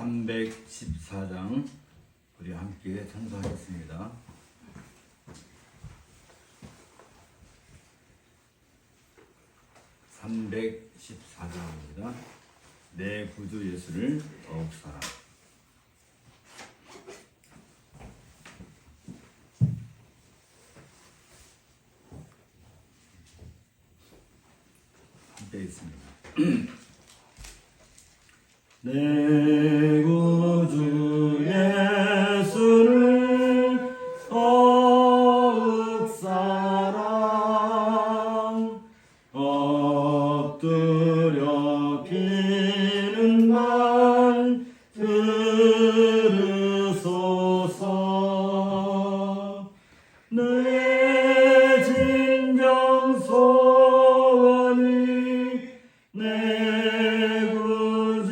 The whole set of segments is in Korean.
314장 우리 함께 찬송하겠습니다. (314장입니다) 내 구주 예수를 더욱 사랑. 함께 있습니다. 내 구주 예수를 더욱 사랑. 엎드려 비는 말 들으소서. 내 진정 소원이 내 구주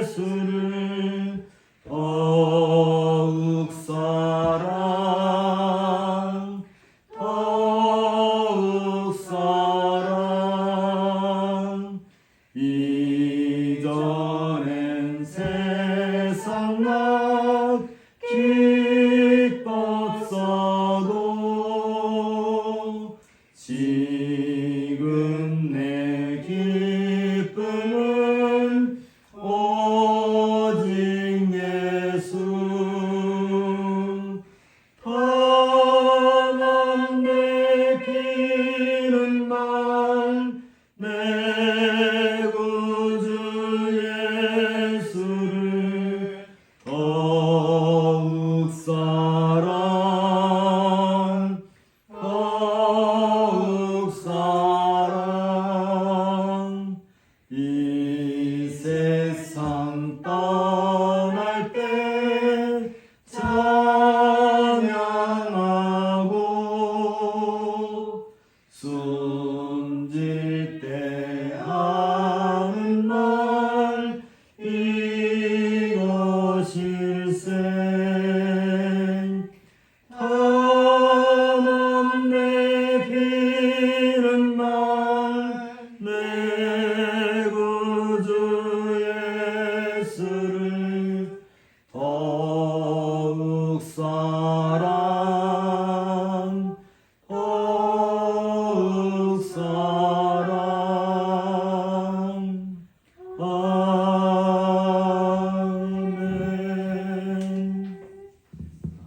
예수를 더욱 사랑, 더욱 사랑. 이전엔 세상 나 기뻤어도 지금 내 기쁨은 오직 예수. 바람 내피는 말 내 구주 예수를 더욱 사랑, 더욱 사랑. 이 세상 떠날 때 찬양하고 숨질 때 하는 말 이것일세. 바람 내피는 말 내 구주 예수를 더욱 사랑, 더욱 사랑.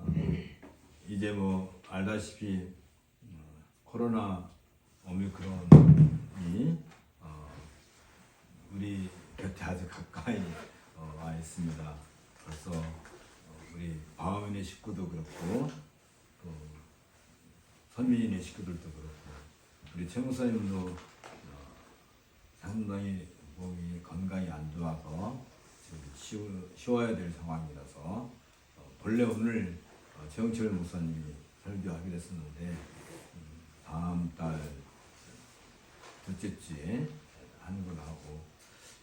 아멘. 이제 뭐 알다시피 코로나 오미크론이 우리 곁에 아주 가까이 와 있습니다. 그래서 우리 바우민의 식구도 그렇고 또 선민이네 식구들도 그렇고 우리 최 목사님도 상당히 몸이 건강이 안 좋아서 지금 쉬어야 될 상황이라서 본래 오늘 최영철 목사님이 설교하기로 했었는데 다음 달 둘째 주에 하는 걸로 하고,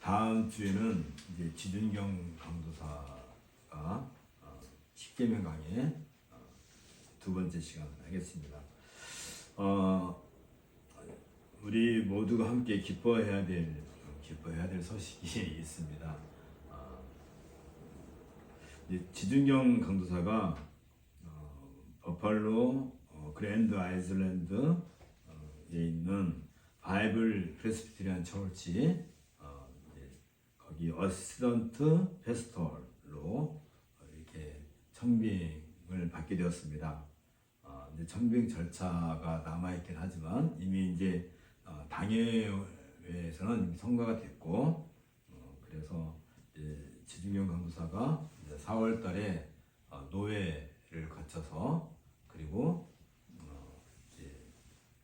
다음 주에는 이제 지준경 강도사가 십계명 강의 두 번째 시간 하겠습니다. 우리 모두가 함께 기뻐해야 될 소식이 있습니다. 지준경 강도사가 버팔로 그랜드 아일랜드에 있는 바이블 프레스비테리안 처치 거기 어시스턴트 페스토로 이렇게 청빙을 받게 되었습니다. 이제 청빙 절차가 남아있긴 하지만 이미 이제 당회에서는 선거가 됐고, 그래서 이제 지준경 강도사가 4월달에 노회를 거쳐서 그리고 이제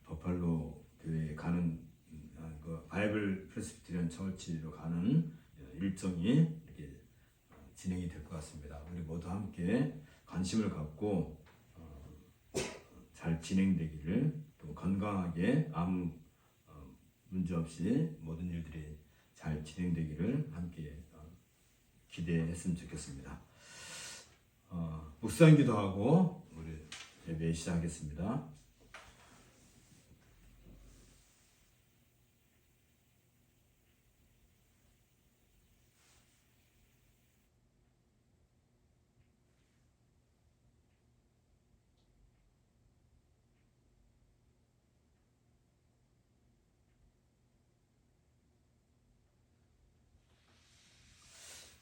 버팔로 교회에 가는 그 바이블 프레스비테리안 처치로 가는 일정이 이렇게 진행이 될 것 같습니다. 우리 모두 함께 관심을 갖고 잘 진행되기를, 또 건강하게 아무 문제 없이 모든 일들이 잘 진행되기를 함께 기대했으면 좋겠습니다. 묵상 기도하고 우리 예배 시작하겠습니다.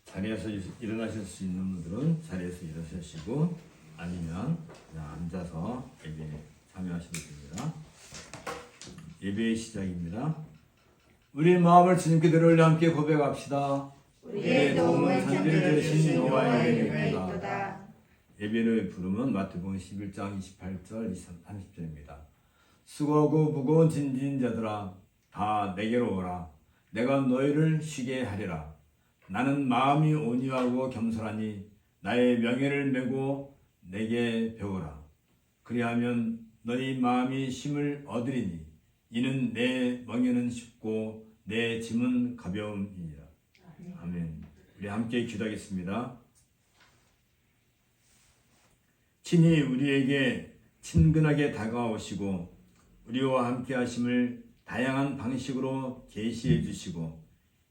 자리에서 일어나실 수 있는 분들은 자리에서 일어서시고 아니면 그냥 앉아서 예배에 참여하셔도 됩니다. 예배의 시작입니다. 우리 마음을 주님께 들으려 함께 고백합시다. 우리의 도움은 천지를 주신 여호와의 이름에 있도다. 예배를 부르면 마태복음 11장 28절 30절입니다. 수고하고 무거운 짐진 자들아 다 내게로 오라. 내가 너희를 쉬게 하리라. 나는 마음이 온유하고 겸손하니 나의 명예를 메고 내게 배우라. 그리하면 너희 마음이 쉼을 얻으리니 이는 내 멍에는 쉽고 내 짐은 가벼움이니라. 아멘. 우리 함께 기도하겠습니다. 친히 우리에게 친근하게 다가오시고 우리와 함께 하심을 다양한 방식으로 계시해 주시고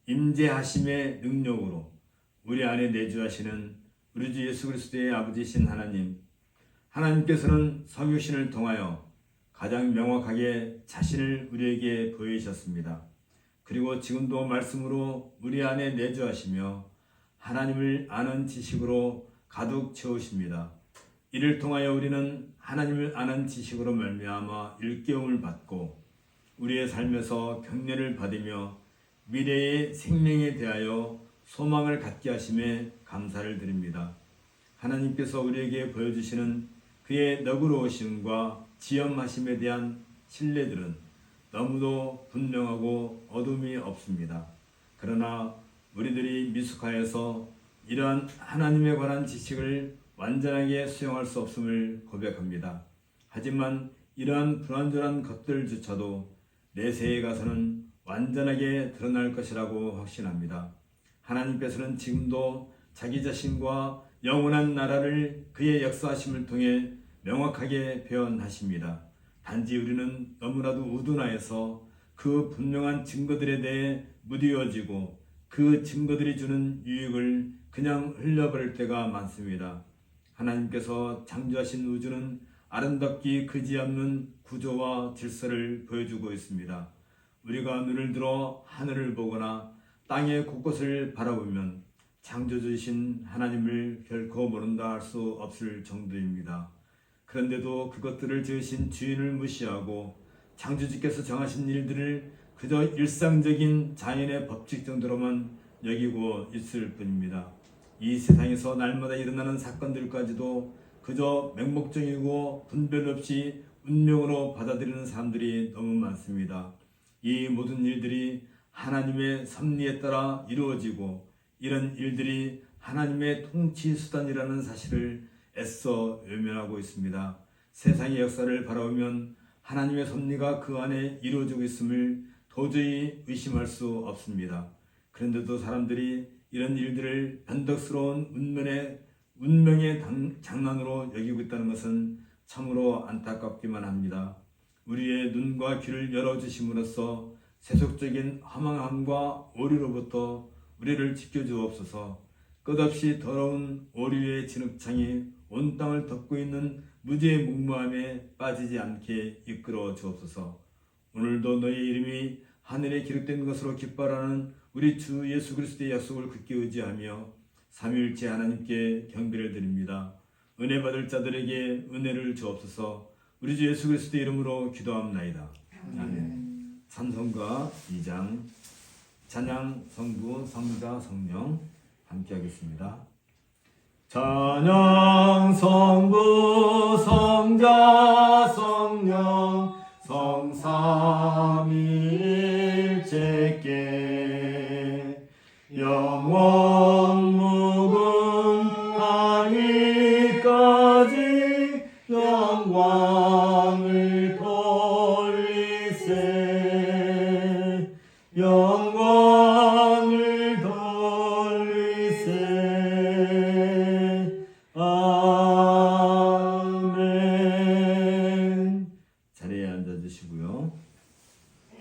임재하심의 능력으로 우리 안에 내주하시는 우리 주 예수 그리스도의 아버지신 하나님, 하나님께서는 성육신을 통하여 가장 명확하게 자신을 우리에게 보이셨습니다. 그리고 지금도 말씀으로 우리 안에 내주하시며 하나님을 아는 지식으로 가득 채우십니다. 이를 통하여 우리는 하나님을 아는 지식으로 말미암아 일깨움을 받고 우리의 삶에서 격려를 받으며 미래의 생명에 대하여 소망을 갖게 하심에 감사를 드립니다. 하나님께서 우리에게 보여주시는 그의 너그러우심과 지엄하심에 대한 신뢰들은 너무도 분명하고 어둠이 없습니다. 그러나 우리들이 미숙하여서 이러한 하나님에 관한 지식을 완전하게 수용할 수 없음을 고백합니다. 하지만 이러한 불완전한 것들조차도 내세에 가서는 완전하게 드러날 것이라고 확신합니다. 하나님께서는 지금도 자기 자신과 영원한 나라를 그의 역사하심을 통해 명확하게 표현하십니다. 단지 우리는 너무나도 우둔하여서 그 분명한 증거들에 대해 무뎌지고 그 증거들이 주는 유익을 그냥 흘려버릴 때가 많습니다. 하나님께서 창조하신 우주는 아름답기 그지없는 구조와 질서를 보여주고 있습니다. 우리가 눈을 들어 하늘을 보거나 땅의 곳곳을 바라보면 창조주이신 하나님을 결코 모른다 할 수 없을 정도입니다. 그런데도 그것들을 지으신 주인을 무시하고 창조주께서 정하신 일들을 그저 일상적인 자연의 법칙 정도로만 여기고 있을 뿐입니다. 이 세상에서 날마다 일어나는 사건들까지도 그저 맹목적이고 분별 없이 운명으로 받아들이는 사람들이 너무 많습니다. 이 모든 일들이 하나님의 섭리에 따라 이루어지고 이런 일들이 하나님의 통치 수단이라는 사실을 애써 외면하고 있습니다. 세상의 역사를 바라보면 하나님의 섭리가 그 안에 이루어지고 있음을 도저히 의심할 수 없습니다. 그런데도 사람들이 이런 일들을 변덕스러운 운명의 장난으로 여기고 있다는 것은 참으로 안타깝기만 합니다. 우리의 눈과 귀를 열어주심으로써 세속적인 허망함과 오류로부터 우리를 지켜주옵소서. 끝없이 더러운 오류의 진흙창이 온 땅을 덮고 있는 무지의 무모함에 빠지지 않게 이끌어 주옵소서. 오늘도 너의 이름이 하늘에 기록된 것으로 기뻐하는 우리 주 예수 그리스도의 약속을 굳게 의지하며 삼위일체 하나님께 경배를 드립니다. 은혜 받을 자들에게 은혜를 주옵소서. 우리 주 예수 그리스도의 이름으로 기도합나이다. 아멘. 찬송가 2장 찬양 성부 성자 성령 함께 하겠습니다. 찬양 성부 성자 성령 성삼위일체께 영원 무궁하기까지 영광을 돌리세 영광을 돌리세 아멘. 자리에 앉아주시고요.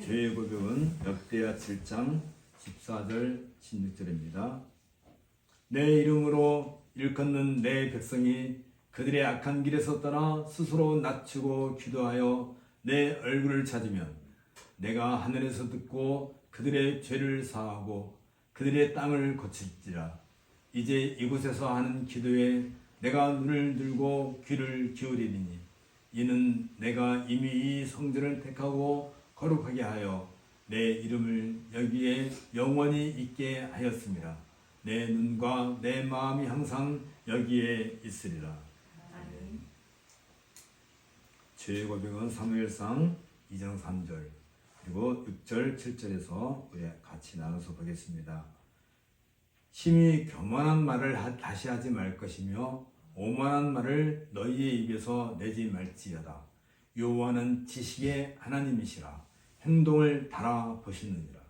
죄의 고백은 역대하 7장 14절 16절입니다. 내 이름으로 일컫는 내 백성이 그들의 악한 길에서 떠나 스스로 낮추고 기도하여 내 얼굴을 찾으면 내가 하늘에서 듣고 그들의 죄를 사하고 그들의 땅을 고칠지라. 이제 이곳에서 하는 기도에 내가 눈을 들고 귀를 기울이리니 이는 내가 이미 이 성전을 택하고 거룩하게 하여 내 이름을 여기에 영원히 있게 하였습니다. 내 눈과 내 마음이 항상 여기에 있으리라. 죄의 고백은 사무엘상 2장 3절 그리고 6절 7절에서 우리 같이 나눠서 보겠습니다. 심히 교만한 말을 다시 하지 말 것이며 오만한 말을 너희의 입에서 내지 말지어다. 여호와는 지식의 하나님이시라. 행동을 달아보시느니라.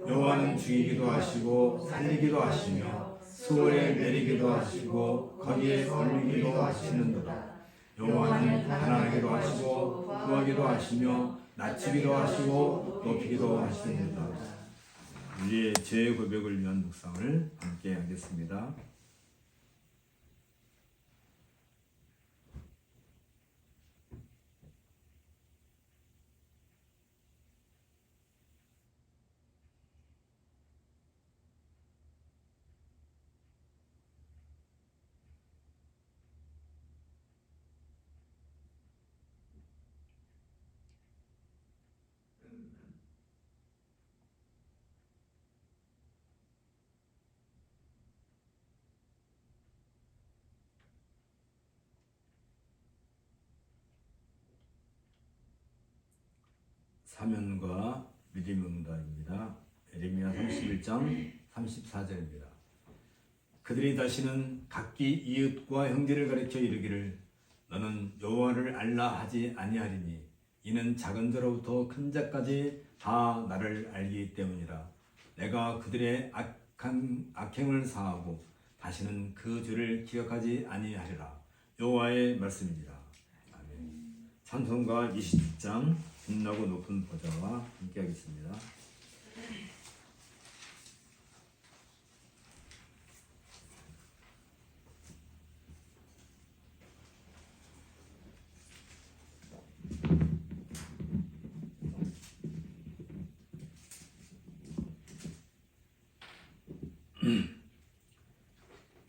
여호와는 죽이기도 하시고 살리기도 하시며 수월에 내리기도 하시고 거기에 올리기도 하시는도다. 여호와는 가난하기도 하시고 구하기도 하시며 낮추기도 하시고 높이기도 하시는도다. 우리의 죄의 고백을 위한 묵상을 함께 하겠습니다. 사면과 믿음의 응답입니다. 예레미야 31장 34절입니다. 그들이 다시는 각기 이웃과 형제를 가리켜 이르기를 너는 여호와를 알라 하지 아니하리니 이는 작은 자로부터 큰 자까지 다 나를 알기 때문이라. 내가 그들의 악행을 사하고 다시는 그 죄를 기억하지 아니하리라. 여호와의 말씀입니다. 아멘. 찬송가 20장 빛나고 높은 보좌와 함께하겠습니다.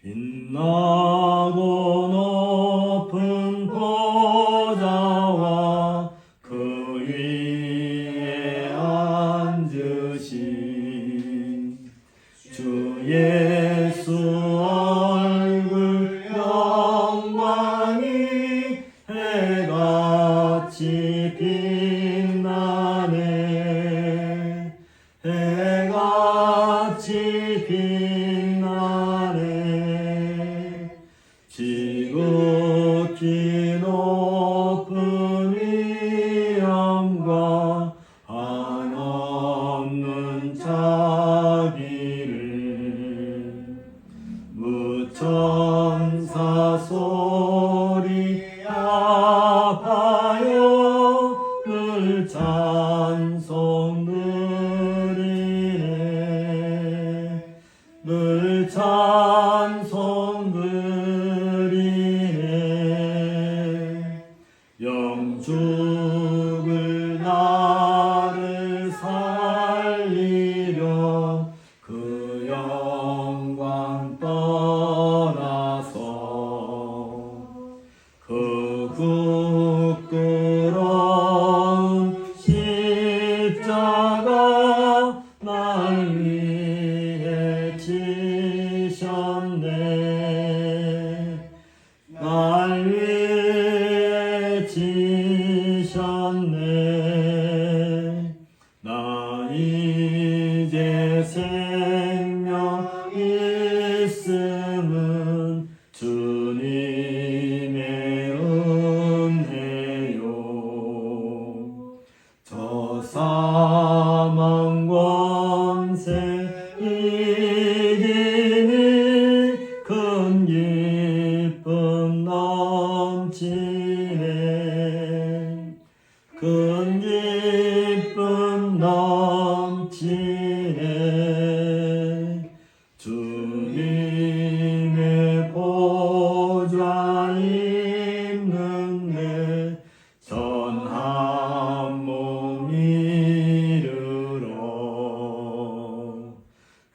빛나고 높은 보좌와 그 위에 앉으신 주 예수 얼굴 영광이 해같이 빛나네. 해같이 빛나네. 지극히 높은 위엄과 한없는 자비를 무천사 소리 합하여 늘 찬송 드리네. 늘 찬송 드리네. 영죽을 나를 살리려 그 영광 떠나서 그 부끄러운 십자가 날 위해 지셨네. 날 위해 지셨네. 나 이제 생명 있음은 주님의 은혜요. 저 사망 권세 이기니 큰 기쁨 넘치네. 큰 기쁨 넘치네. 주님의 보좌 있는데 전한 몸 이르러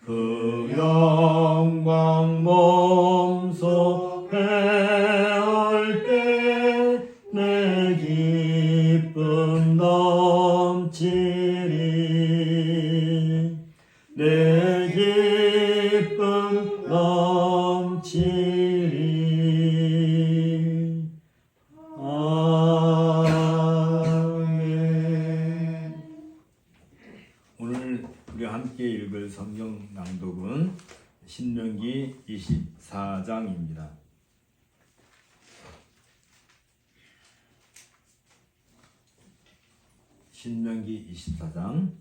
그 영광 영광 몸소 배울 때 내 기쁨 넘치리 내 기쁨 넘치리 아멘. 오늘 우리 함께 읽을 성경 낭독은 신명기 24장입니다. 신명기 24장.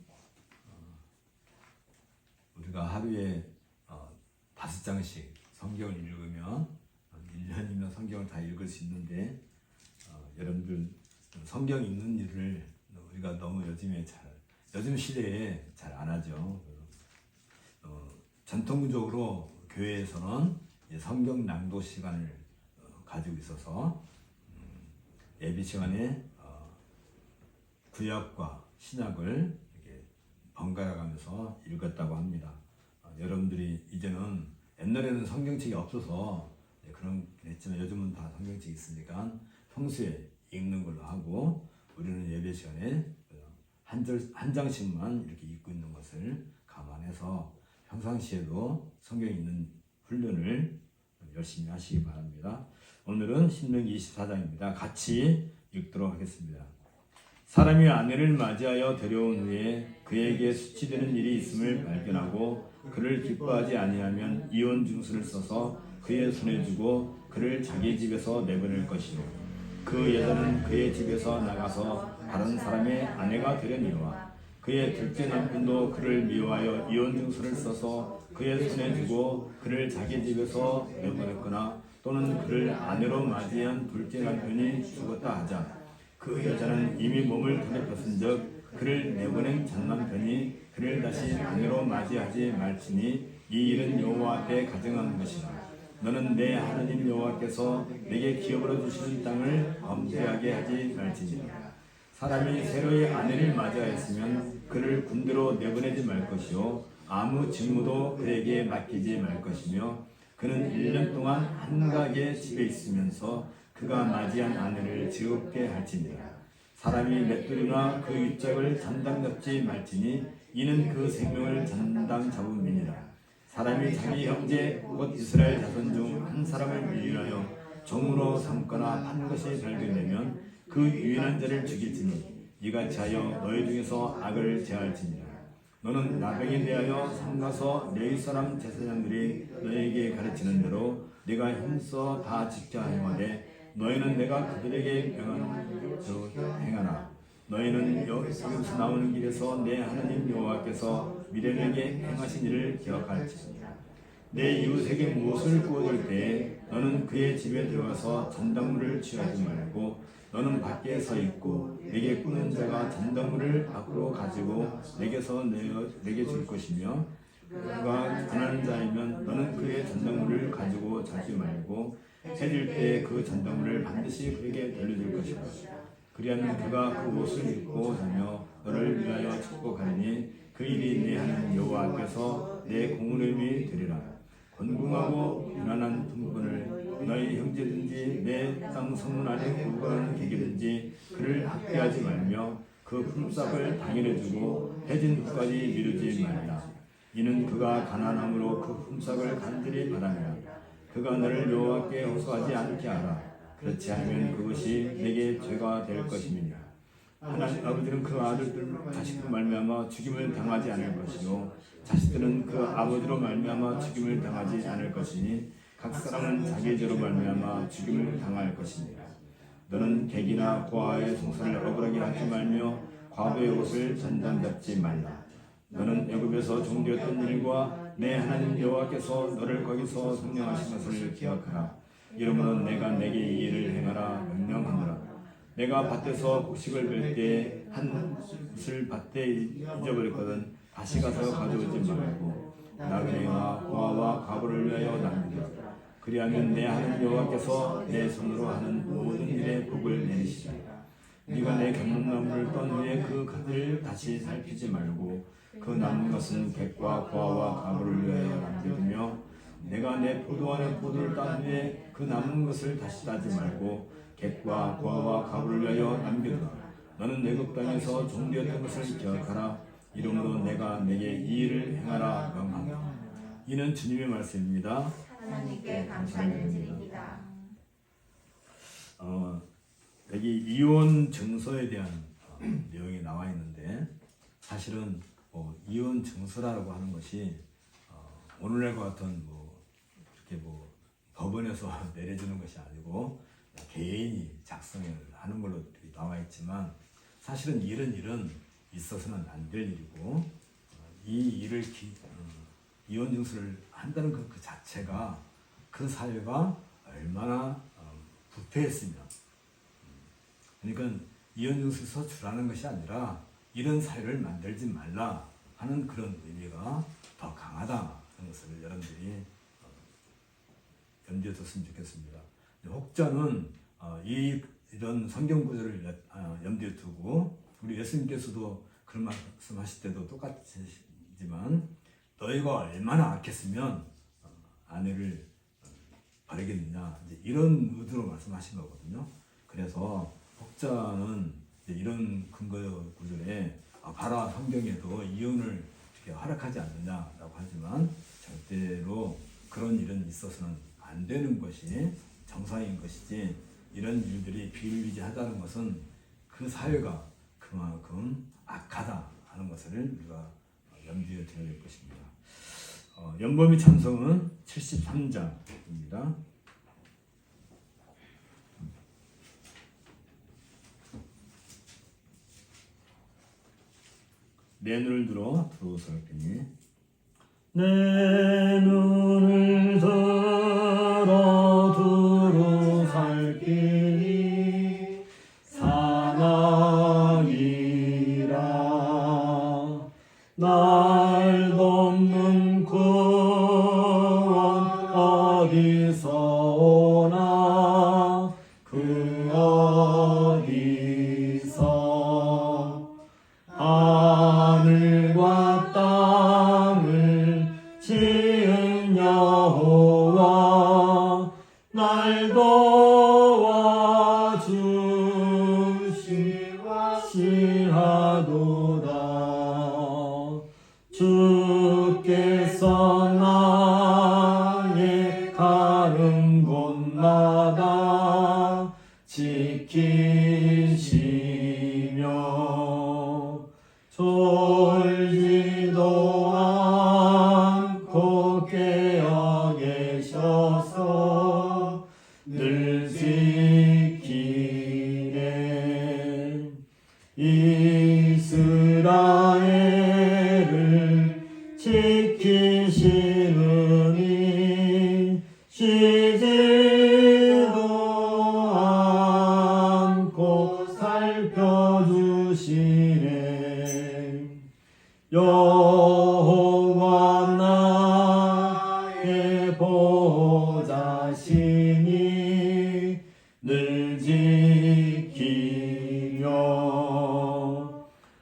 우리가 하루에 5장씩 성경을 읽으면 1년이면 성경을 다 읽을 수 있는데 여러분들 성경 읽는 일을 우리가 너무 요즘 시대에 잘 안 하죠. 전통적으로 교회에서는 성경 낭독 시간을 가지고 있어서 예배 시간에 구약과 신약을 이렇게 번갈아 가면서 읽었다고 합니다. 여러분들이 이제는 옛날에는 성경책이 없어서 그런 했지만 요즘은 다 성경책이 있으니까 평소에 읽는 걸로 하고 우리는 예배 시간에 한 장씩만 이렇게 읽고 있는 것을 감안해서 평상시에도 성경 읽는 훈련을 열심히 하시기 바랍니다. 오늘은 신명기 24장입니다. 같이 읽도록 하겠습니다. 사람이 아내를 맞이하여 데려온 후에 그에게 수치되는 일이 있음을 발견하고 그를 기뻐하지 아니하면 이혼 증서를 써서 그의 손에 주고 그를 자기 집에서 내보낼 것이요 그 여자는 그의 집에서 나가서 다른 사람의 아내가 되려니와 그의 둘째 남편도 그를 미워하여 이혼 증서를 써서 그의 손에 주고 그를 자기 집에서 내보냈거나 또는 그를 아내로 맞이한 둘째 남편이 죽었다 하자 그 여자는 이미 몸을 더럽혔은즉 그를 내보낸 전 남편이 그를 다시 아내로 맞이하지 말지니 이 일은 여호와 앞에 가증한 것이라. 너는 내 하나님 여호와께서 내게 기업으로 주시는 땅을 범죄하게 하지 말지니라. 사람이 새로이 아내를 맞이하였으면 그를 군대로 내보내지 말 것이요 아무 직무도 그에게 맡기지 말 것이며 그는 1년 동안 한 가게 집에 있으면서 그가 맞이한 아내를 즐겁게 할지니라. 사람이 맷돌이나 그 윗짝을 잔당 잡지 말지니 이는 그 생명을 잔당 잡음이니라. 사람이 자기 형제 곧 이스라엘 자손 중 한 사람을 유인하여 종으로 삼거나 판 것이 발견되면 그 유인한 자를 죽일지니 이같이 하여 너희 중에서 악을 제할지니라. 너는 나병에 대하여 삼가서 레위 사람 제사장들이 너에게 가르치는 대로 네가 힘써 다 지켜 행하되 너희는 내가 그들에게 명한 대로 행하라. 너희는 여기서 나오는 길에서 내 하나님 여호와께서 미련에게 행하신 일을 기억할지니라. 내 이웃에게 무엇을 구워줄 때에 너는 그의 집에 들어가서 잔당물을 취하지 말고 너는 밖에 서 있고 내게 꾸는 자가 잔당물을 밖으로 가지고 내게서 내게 줄 것이며 그가 가난한 자이면 너는 그의 잔당물을 가지고 자지 말고 해질 때 그 잔당물을 반드시 그에게 돌려줄 것이다. 그리하면 그가 그 옷을 입고 자며 너를 위하여 축복하리니 그 일이 내 하나님 여호와께서 내 공의름이 되리라. 권궁하고 유난한 품꾼을 너희 형제든지 내 땅 성문 안에 구걸하는 개개든지 그를 학대하지 말며 그 품삯을 당연히 주고 해진 후까지 미루지 말라. 이는 그가 가난함으로 그 품삯을 간절히 바라며 그가 너를 여호와께 호소하지 않게 하라. 그렇지 않으면 그것이 내게 죄가 될 것임이니라. 하나님 아버지는 그 아들들 자식으로 말미암아 죽임을 당하지 않을 것이요 자식들은 그 아버지로 말미암아 죽임을 당하지 않을 것이니 각 사람은 자기 죄로 말미암아 죽임을 당할 것이니라. 너는 객이나 고아의 송사를 억울하게 하지 말며 과부의 옷을 전당 잡지 말라. 너는 애굽에서 종되었던 일과 내 하나님 여호와께서 너를 거기서 성령하신 것을 기억하라. 이러므로 내가 내게 이 일을 행하라 명령하노라. 내가 밭에서 곡식을 벨 때 한 붓을 밭에 잊어버렸거든 다시 가서 가져오지 말고 나그네와 고아와 과부를 위하여 남기라. 그리하면 내 하나님 여호와께서 내 손으로 하는 모든 일에 복을 내리시리라. 네가 내 감람나무를 떤 후에 그 갓을 다시 살피지 말고 그 남은 것은 객과 고아와 과부를 위하여 남겨두며 내가 내 포도원의 포도를 딴 후에 그 남은 것을 다시 따지 말고 객과 부하와 갑을 위하여 남겨두라. 너는 애굽 땅에서 종되었던 것을 기억하라. 이러므로 내가 내게 이 일을 행하라 명하노라. 이는 주님의 말씀입니다. 하나님께 감사를 드립니다. 여기 이혼 증서에 대한 내용이 나와 있는데 사실은 이혼 증서라고 하는 것이 오늘날과 같은 이렇게 법원에서 내려주는 것이 아니고 개인이 작성을 하는 걸로 나와 있지만 사실은 이런 일은 있어서는 안 될 일이고 이 일을 이혼 증서를 한다는 그 자체가 그 사회가 얼마나 부패했으면 그러니까 이혼 증서를 서주라는 것이 아니라 이런 사회를 만들지 말라 하는 그런 의미가 더 강하다는 것을 여러분들이 염두에 뒀으면 좋겠습니다. 혹자는 이런 성경 구절을 염두에 두고 우리 예수님께서도 그런 말씀하실 때도 똑같지만 너희가 얼마나 악했으면 아내를 버리겠느냐 이런 의도로 말씀하신 거거든요. 그래서 혹자는 이런 근거 구절에 봐라 성경에도 이혼을 이렇게 허락하지 않느냐라고 하지만 절대로 그런 일은 있어서는 안 되는 것이 정상인 것이지 이런 일들이 비일비재하다는 것은 그 사회가 그만큼 악하다 하는 것을 우리가 염두에 둬야 될 것입니다. 연범이 찬송은 73장입니다. 내 눈을 들어 두루살피니 내 눈을 들어 두루살피니 사나이라 날 돕는 구원 어디서 오나 그 어디서 하늘과 땅을 지은 여호와 날 도와주시하도다. 주께서 나의 가는 곳마다 지키시며 졸지도 않고 깨어 계셔서 늘 지키네. 이스라엘을 지키시느니 쉬지도 않고 살펴주시네. 여호와 나의 보호자시니 늘 지키며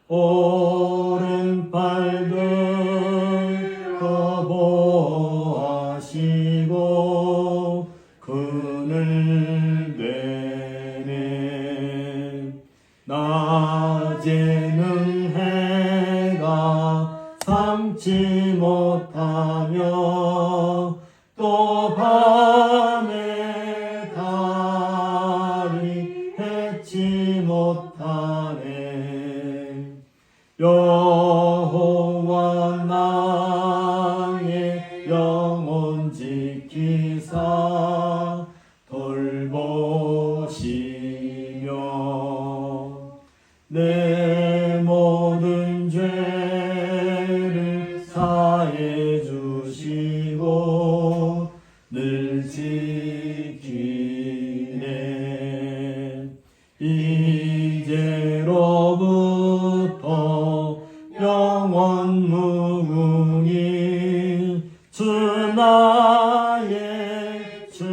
오른팔 들어 보호하시고 그늘 되네. 낮에는 해가 삼지 못하며 또 밤에 달이 해치 못하네. 여호와 나의 영혼 지키사 돌보시며 내 모든 죄를 사해 주시고 늘 지키네. 이제로부터 영원 무궁히 주 나의 주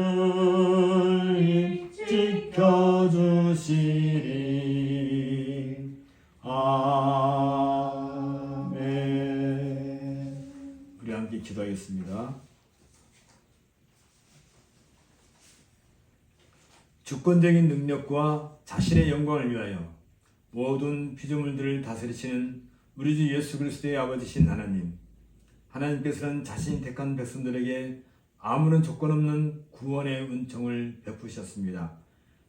주권적인 능력과 자신의 영광을 위하여 모든 피조물들을 다스리시는 우리 주 예수 그리스도의 아버지신 하나님, 하나님께서는 자신이 택한 백성들에게 아무런 조건 없는 구원의 은총을 베푸셨습니다.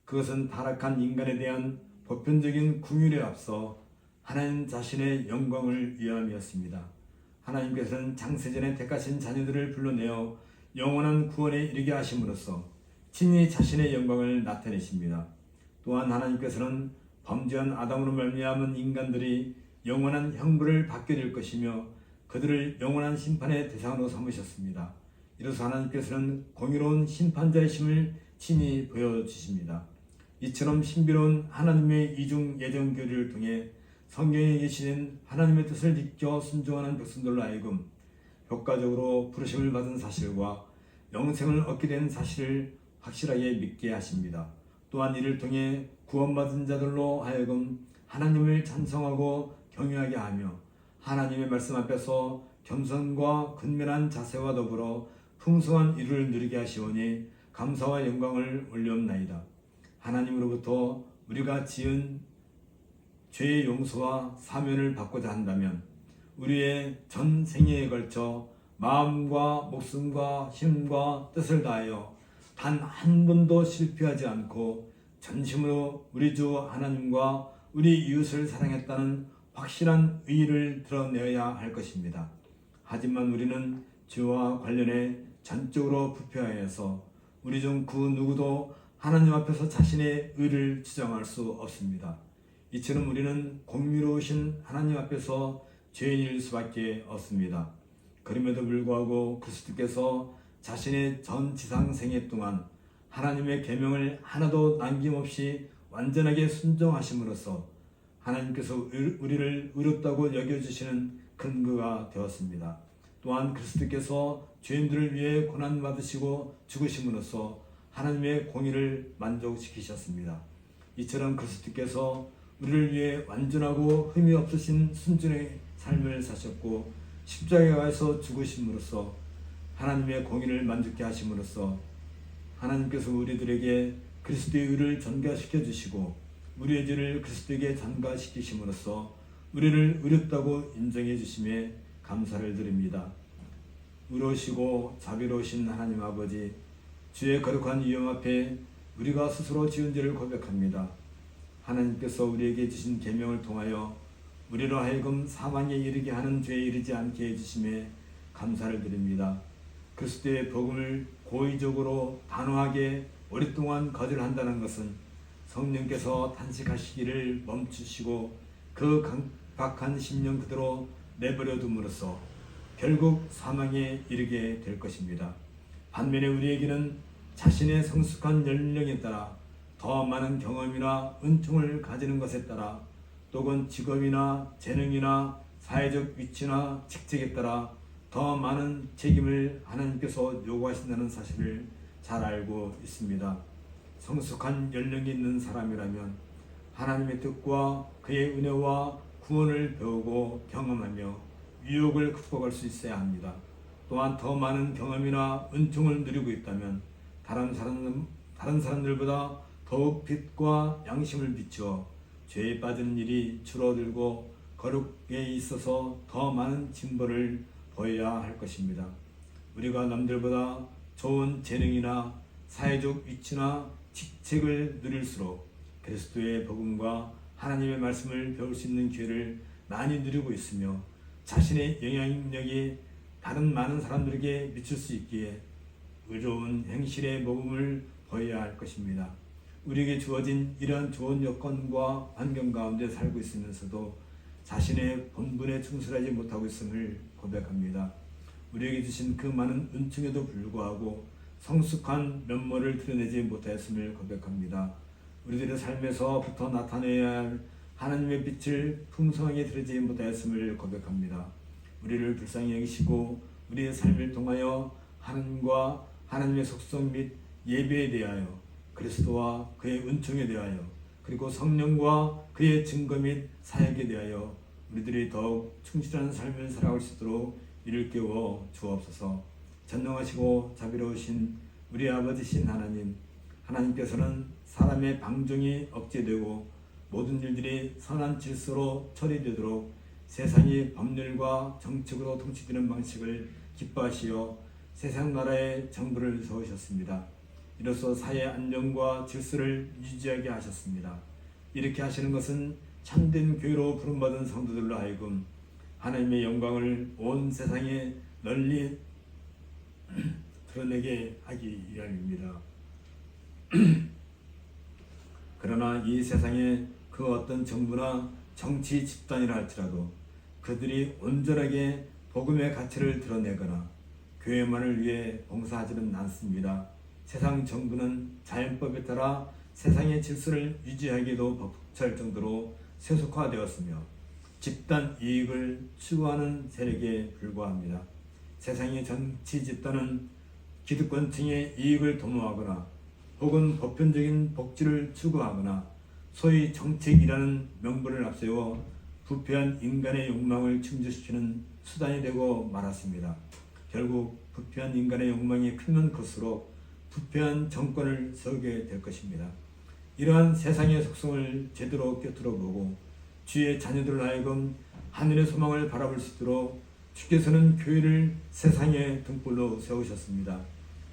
그것은 타락한 인간에 대한 보편적인 긍휼에 앞서 하나님 자신의 영광을 위함이었습니다. 하나님께서는 창세전에 택하신 자녀들을 불러내어 영원한 구원에 이르게 하심으로써 친히 자신의 영광을 나타내십니다. 또한 하나님께서는 범죄한 아담으로 말미암은 인간들이 영원한 형벌을 받게 될 것이며 그들을 영원한 심판의 대상으로 삼으셨습니다. 이로써 하나님께서는 공의로운 심판자이심을 친히 보여주십니다. 이처럼 신비로운 하나님의 이중 예정 교리를 통해 성경에 계시는 하나님의 뜻을 지켜 순종하는 백성들로 하여금 효과적으로 부르심을 받은 사실과 영생을 얻게 된 사실을 확실하게 믿게 하십니다. 또한 이를 통해 구원받은 자들로 하여금 하나님을 찬송하고 경외하게 하며 하나님의 말씀 앞에서 겸손과 근면한 자세와 더불어 풍성한 이루를 누리게 하시오니 감사와 영광을 올려옵나이다. 하나님으로부터 우리가 지은 죄의 용서와 사면을 받고자 한다면 우리의 전 생애에 걸쳐 마음과 목숨과 힘과 뜻을 다하여 단 한 번도 실패하지 않고 전심으로 우리 주 하나님과 우리 이웃을 사랑했다는 확실한 의의를 드러내어야 할 것입니다. 하지만 우리는 죄와 관련해 전적으로 부패하여서 우리 중 그 누구도 하나님 앞에서 자신의 의를 주장할 수 없습니다. 이처럼 우리는 공의로우신 하나님 앞에서 죄인일 수밖에 없습니다. 그럼에도 불구하고 그리스도께서 자신의 전 지상 생애 동안 하나님의 계명을 하나도 남김없이 완전하게 순종하심으로써 하나님께서 우리를 의롭다고 여겨주시는 근거가 되었습니다. 또한 그리스도께서 죄인들을 위해 고난받으시고 죽으심으로써 하나님의 공의를 만족시키셨습니다. 이처럼 그리스도께서 우리를 위해 완전하고 흠이 없으신 순전의 삶을 사셨고 십자가에서 죽으심으로써 하나님의 공의를 만족케 하심으로써 하나님께서 우리들에게 그리스도의 의를 전가시켜 주시고 우리의 죄를 그리스도에게 전가시키심으로써 우리를 의롭다고 인정해 주심에 감사를 드립니다. 의로우시고 자비로우신 하나님 아버지, 주의 거룩한 이름 앞에 우리가 스스로 지은 죄를 고백합니다. 하나님께서 우리에게 주신 계명을 통하여 우리로 하여금 사망에 이르게 하는 죄에 이르지 않게 해주심에 감사를 드립니다. 그리스도의 복음을 고의적으로 단호하게 오랫동안 거절한다는 것은 성령께서 탄식하시기를 멈추시고 그 강박한 심령 그대로 내버려 둠으로써 결국 사망에 이르게 될 것입니다. 반면에 우리에게는 자신의 성숙한 연령에 따라 더 많은 경험이나 은총을 가지는 것에 따라 또는 직업이나 재능이나 사회적 위치나 직책에 따라 더 많은 책임을 하나님께서 요구하신다는 사실을 잘 알고 있습니다. 성숙한 연령이 있는 사람이라면 하나님의 뜻과 그의 은혜와 구원을 배우고 경험하며 유혹을 극복할 수 있어야 합니다. 또한 더 많은 경험이나 은총을 누리고 있다면 다른 사람들보다 더욱 빛과 양심을 비추어 죄에 빠진 일이 줄어들고 거룩에 있어서 더 많은 진보를 보여야 할 것입니다. 우리가 남들보다 좋은 재능이나 사회적 위치나 직책을 누릴수록 그리스도의 복음과 하나님의 말씀을 배울 수 있는 기회를 많이 누리고 있으며 자신의 영향력이 다른 많은 사람들에게 미칠 수 있기에 의로운 행실의 모범을 보여야 할 것입니다. 우리에게 주어진 이러한 좋은 여건과 환경 가운데 살고 있으면서도 자신의 본분에 충실하지 못하고 있음을 고백합니다. 우리에게 주신 그 많은 은총에도 불구하고 성숙한 면모를 드러내지 못하였음을 고백합니다. 우리들의 삶에서부터 나타내야 할 하나님의 빛을 풍성하게 드러내지 못하였음을 고백합니다. 우리를 불쌍히 여기시고 우리의 삶을 통하여 하나님과 하나님의 속성 및 예배에 대하여 그리스도와 그의 은총에 대하여 그리고 성령과 그의 증거 및 사역에 대하여 우리들이 더욱 충실한 삶을 살아갈 수 있도록 이를 깨워 주옵소서. 전능하시고 자비로우신 우리 아버지신 하나님, 하나님께서는 사람의 방종이 억제되고 모든 일들이 선한 질서로 처리되도록 세상이 법률과 정책으로 통치되는 방식을 기뻐하시어 세상 나라의 정부를 세우셨습니다. 이로써 사회 안정과 질서를 유지하게 하셨습니다. 이렇게 하시는 것은 참된 교회로 부름받은 성도들로 하여금 하나님의 영광을 온 세상에 널리 드러내게 하기 위함입니다. 그러나 이 세상에 그 어떤 정부나 정치 집단이라 할지라도 그들이 온전하게 복음의 가치를 드러내거나 교회만을 위해 봉사하지는 않습니다. 세상 정부는 자연법에 따라 세상의 질서를 유지하기도 벅찰 정도로 세속화되었으며 집단 이익을 추구하는 세력에 불과합니다. 세상의 정치 집단은 기득권층의 이익을 도모하거나 혹은 보편적인 복지를 추구하거나 소위 정책이라는 명분을 앞세워 부패한 인간의 욕망을 충족시키는 수단이 되고 말았습니다. 결국 부패한 인간의 욕망이 크면 클수록 부패한 정권을 세우게 될 것입니다. 이러한 세상의 속성을 제대로 꿰뚫어 보고 주의 자녀들을 하여금 하늘의 소망을 바라볼 수 있도록 주께서는 교회를 세상의 등불로 세우셨습니다.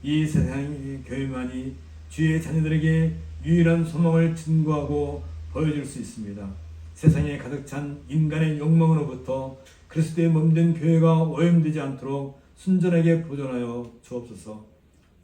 이 세상의 교회만이 주의 자녀들에게 유일한 소망을 증거하고 보여줄 수 있습니다. 세상에 가득 찬 인간의 욕망으로부터 그리스도의 몸된 교회가 오염되지 않도록 순전하게 보존하여 주옵소서.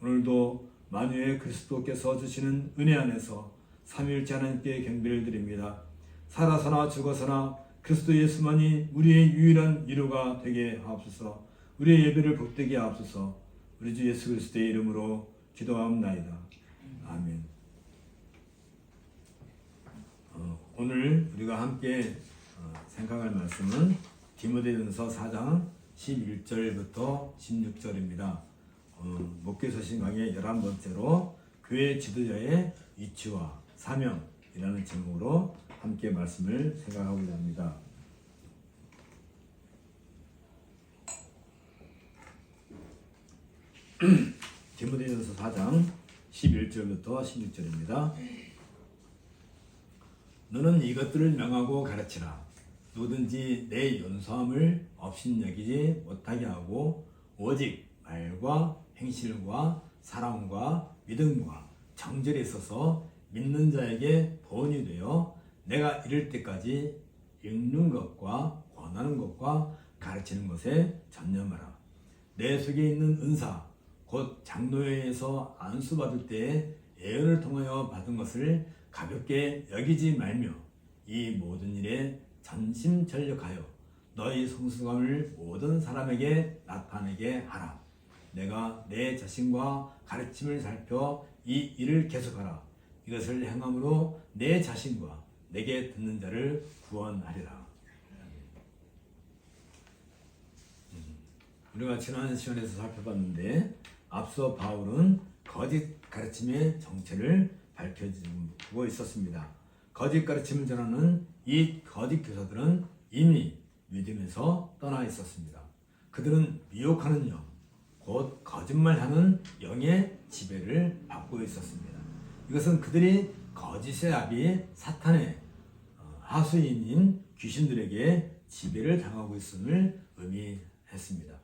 오늘도 만유의 그리스도께서 주시는 은혜 안에서 삼위일체 하나님께 경배를 드립니다. 살아서나 죽어서나 그리스도 예수만이 우리의 유일한 위로가 되게 하옵소서. 우리의 예배를 복되게 하옵소서. 우리 주 예수 그리스도의 이름으로 기도하옵나이다. 아멘. 오늘 우리가 함께 생각할 말씀은 디모데전서 4장 11절부터 16절입니다. 목회서신 강의 11번째로 교회 지도자의 위치와 사명이라는 제목으로 함께 말씀을 생각하고자 합니다. 디모데전서 4장 11절부터 16절입니다. 너는 이것들을 명하고 가르치라. 누구든지 내 연소함을 업신여기지 못하게 하고 오직 말과 행실과 사랑과 믿음과 정절에 있어서 믿는 자에게 본이 되어 내가 이를 때까지 읽는 것과 권하는 것과 가르치는 것에 전념하라. 내 속에 있는 은사 곧 장로회에서 안수받을 때에 예언을 통하여 받은 것을 가볍게 여기지 말며 이 모든 일에 전심전력하여 너희 성숙함을 모든 사람에게 나타내게 하라. 내가 내 자신과 가르침을 살펴 이 일을 계속하라. 이것을 행함으로 내 자신과 내게 듣는 자를 구원하리라. 우리가 지난 시간에서 살펴봤는데 앞서 바울은 거짓 가르침의 정체를 밝혀주고 있었습니다. 거짓 가르침을 전하는 이 거짓 교사들은 이미 믿음에서 떠나 있었습니다. 그들은 미혹하는 영, 곧 거짓말하는 영의 지배를 받고 있었습니다. 이것은 그들이 거짓의 아비 사탄의 하수인인 귀신들에게 지배를 당하고 있음을 의미했습니다.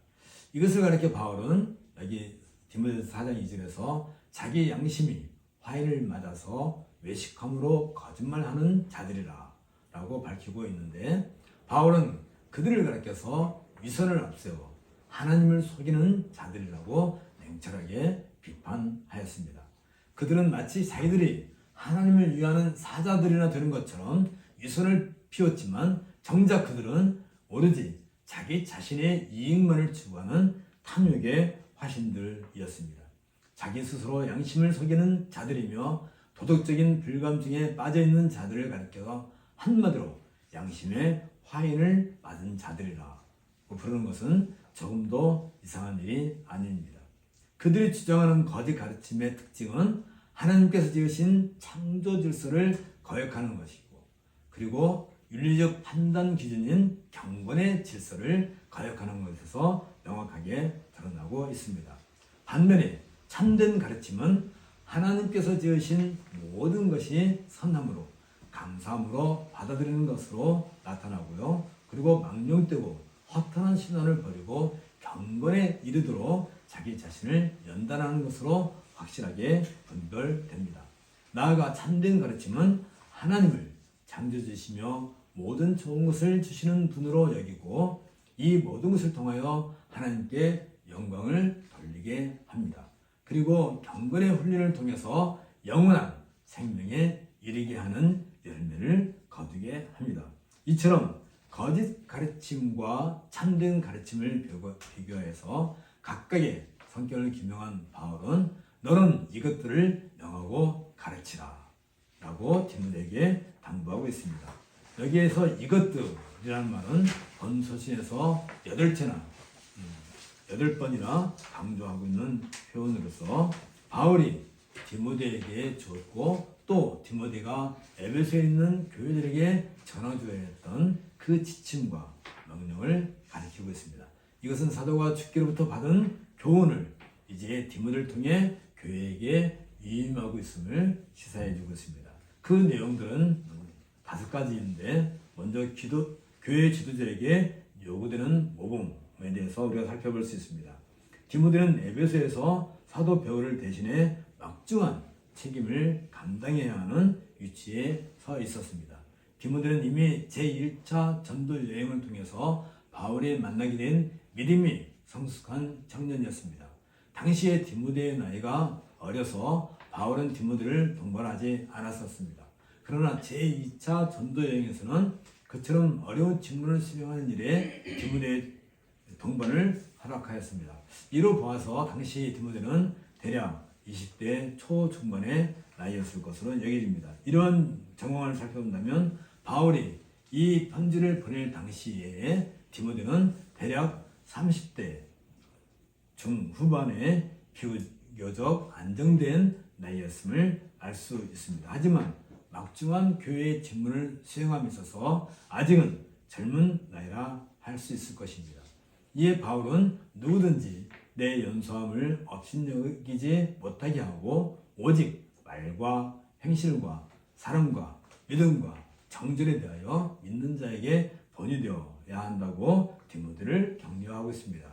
이것을 가리켜 바울은 여기 디모데전서 4장 2절에서 자기 양심이 화인을 맞아서 외식함으로 거짓말하는 자들이라 라고 밝히고 있는데, 바울은 그들을 가리켜서 위선을 앞세워 하나님을 속이는 자들이라고 냉철하게 비판하였습니다. 그들은 마치 자기들이 하나님을 위하는 사자들이나 되는 것처럼 위선을 피웠지만 정작 그들은 오로지 자기 자신의 이익만을 추구하는 탐욕의 화신들이었습니다. 자기 스스로 양심을 속이는 자들이며 도덕적인 불감증에 빠져있는 자들을 가리켜 한마디로 양심의 화인을 맞은 자들이라 부르는 것은 조금도 이상한 일이 아닙니다. 그들이 주장하는 거짓 가르침의 특징은 하나님께서 지으신 창조 질서를 거역하는 것이고, 그리고 윤리적 판단 기준인 경건의 질서를 거역하는 것에서 명확하게 드러나고 있습니다. 반면에 참된 가르침은 하나님께서 지으신 모든 것이 선함으로 감사함으로 받아들이는 것으로 나타나고요. 그리고 망령되고 허탄한 신앙을 버리고 경건에 이르도록 자기 자신을 연단하는 것으로 확실하게 분별됩니다. 나아가 참된 가르침은 하나님을 창조주시며 모든 좋은 것을 주시는 분으로 여기고 이 모든 것을 통하여 하나님께 영광을 돌리게 합니다. 그리고 경건의 훈련을 통해서 영원한 생명에 이르게 하는 열매를 거두게 합니다. 이처럼 거짓 가르침과 참된 가르침을 비교해서 각각의 성격을 규명한 바울은 너는 이것들을 명하고 가르치라 라고 디모데에게 당부하고 있습니다. 여기에서 이것들이라는 말은 본서신에서 8번이나 강조하고 있는 표현으로서 바울이 디모데에게 주었고 또 디모데가 에베소에 있는 교회들에게 전해줘야 했던 그 지침과 명령을 가리키고 있습니다. 이것은 사도가 주께로부터 받은 교훈을 이제 디모데를 통해 교회에게 위임하고 있음을 시사해주고 있습니다. 그 내용들은 5가지인데 먼저 교회 지도자에게 요구되는 모범에 대해서 우리가 살펴볼 수 있습니다. 디모데는 에베소에서 사도 바울을 대신해 막중한 책임을 감당해야 하는 위치에 서 있었습니다. 디모데는 이미 제1차 전도 여행을 통해서 바울이 만나게 된 믿음이 성숙한 청년이었습니다. 당시에 디모데의 나이가 어려서 바울은 디모데를 동반하지 않았었습니다. 그러나 제2차 전도 여행에서는 그처럼 어려운 직무를 수행하는 일에 디모데의 동반을 허락하였습니다. 이로 보아서 당시 디모데는 대략 20대 초중반의 나이였을 것으로 여겨집니다. 이런 정황을 살펴본다면 바울이 이 편지를 보낼 당시에 디모데는 대략 30대 중후반의 비교적 안정된 나이였음을 알 수 있습니다. 하지만 막중한 교회의 직무를 수행함에 있어서 아직은 젊은 나이라 할 수 있을 것입니다. 이에 바울은 누구든지 내 연소함을 업신여기지 못하게 하고 오직 말과 행실과 사랑과 믿음과 정절에 대하여 믿는 자에게 본이 되어야 한다고 디모데를 격려하고 있습니다.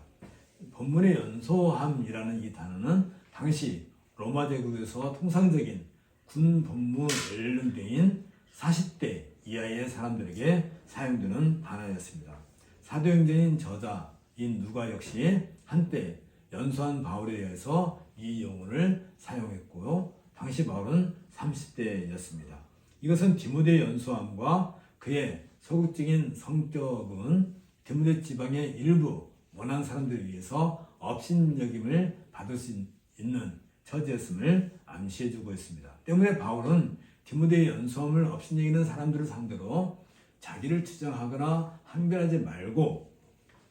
본문의 연소함이라는 이 단어는 당시 로마 제국에서 통상적인 군 법무 연령대인 40대 이하의 사람들에게 사용되는 단어였습니다. 사도행전인 저자인 누가 역시 한때 연소한 바울에 대해서 이 용어를 사용했고요. 당시 바울은 30대였습니다. 이것은 디모데의 연소함과 그의 소극적인 성격은 디모데 지방의 일부 원한 사람들을 위해서 업신여김을 받을 수 있는 처지였음을 암시해주고 있습니다. 때문에 바울은 디모데의 연소함을 업신여기는 사람들을 상대로 자기를 투정하거나 항변하지 말고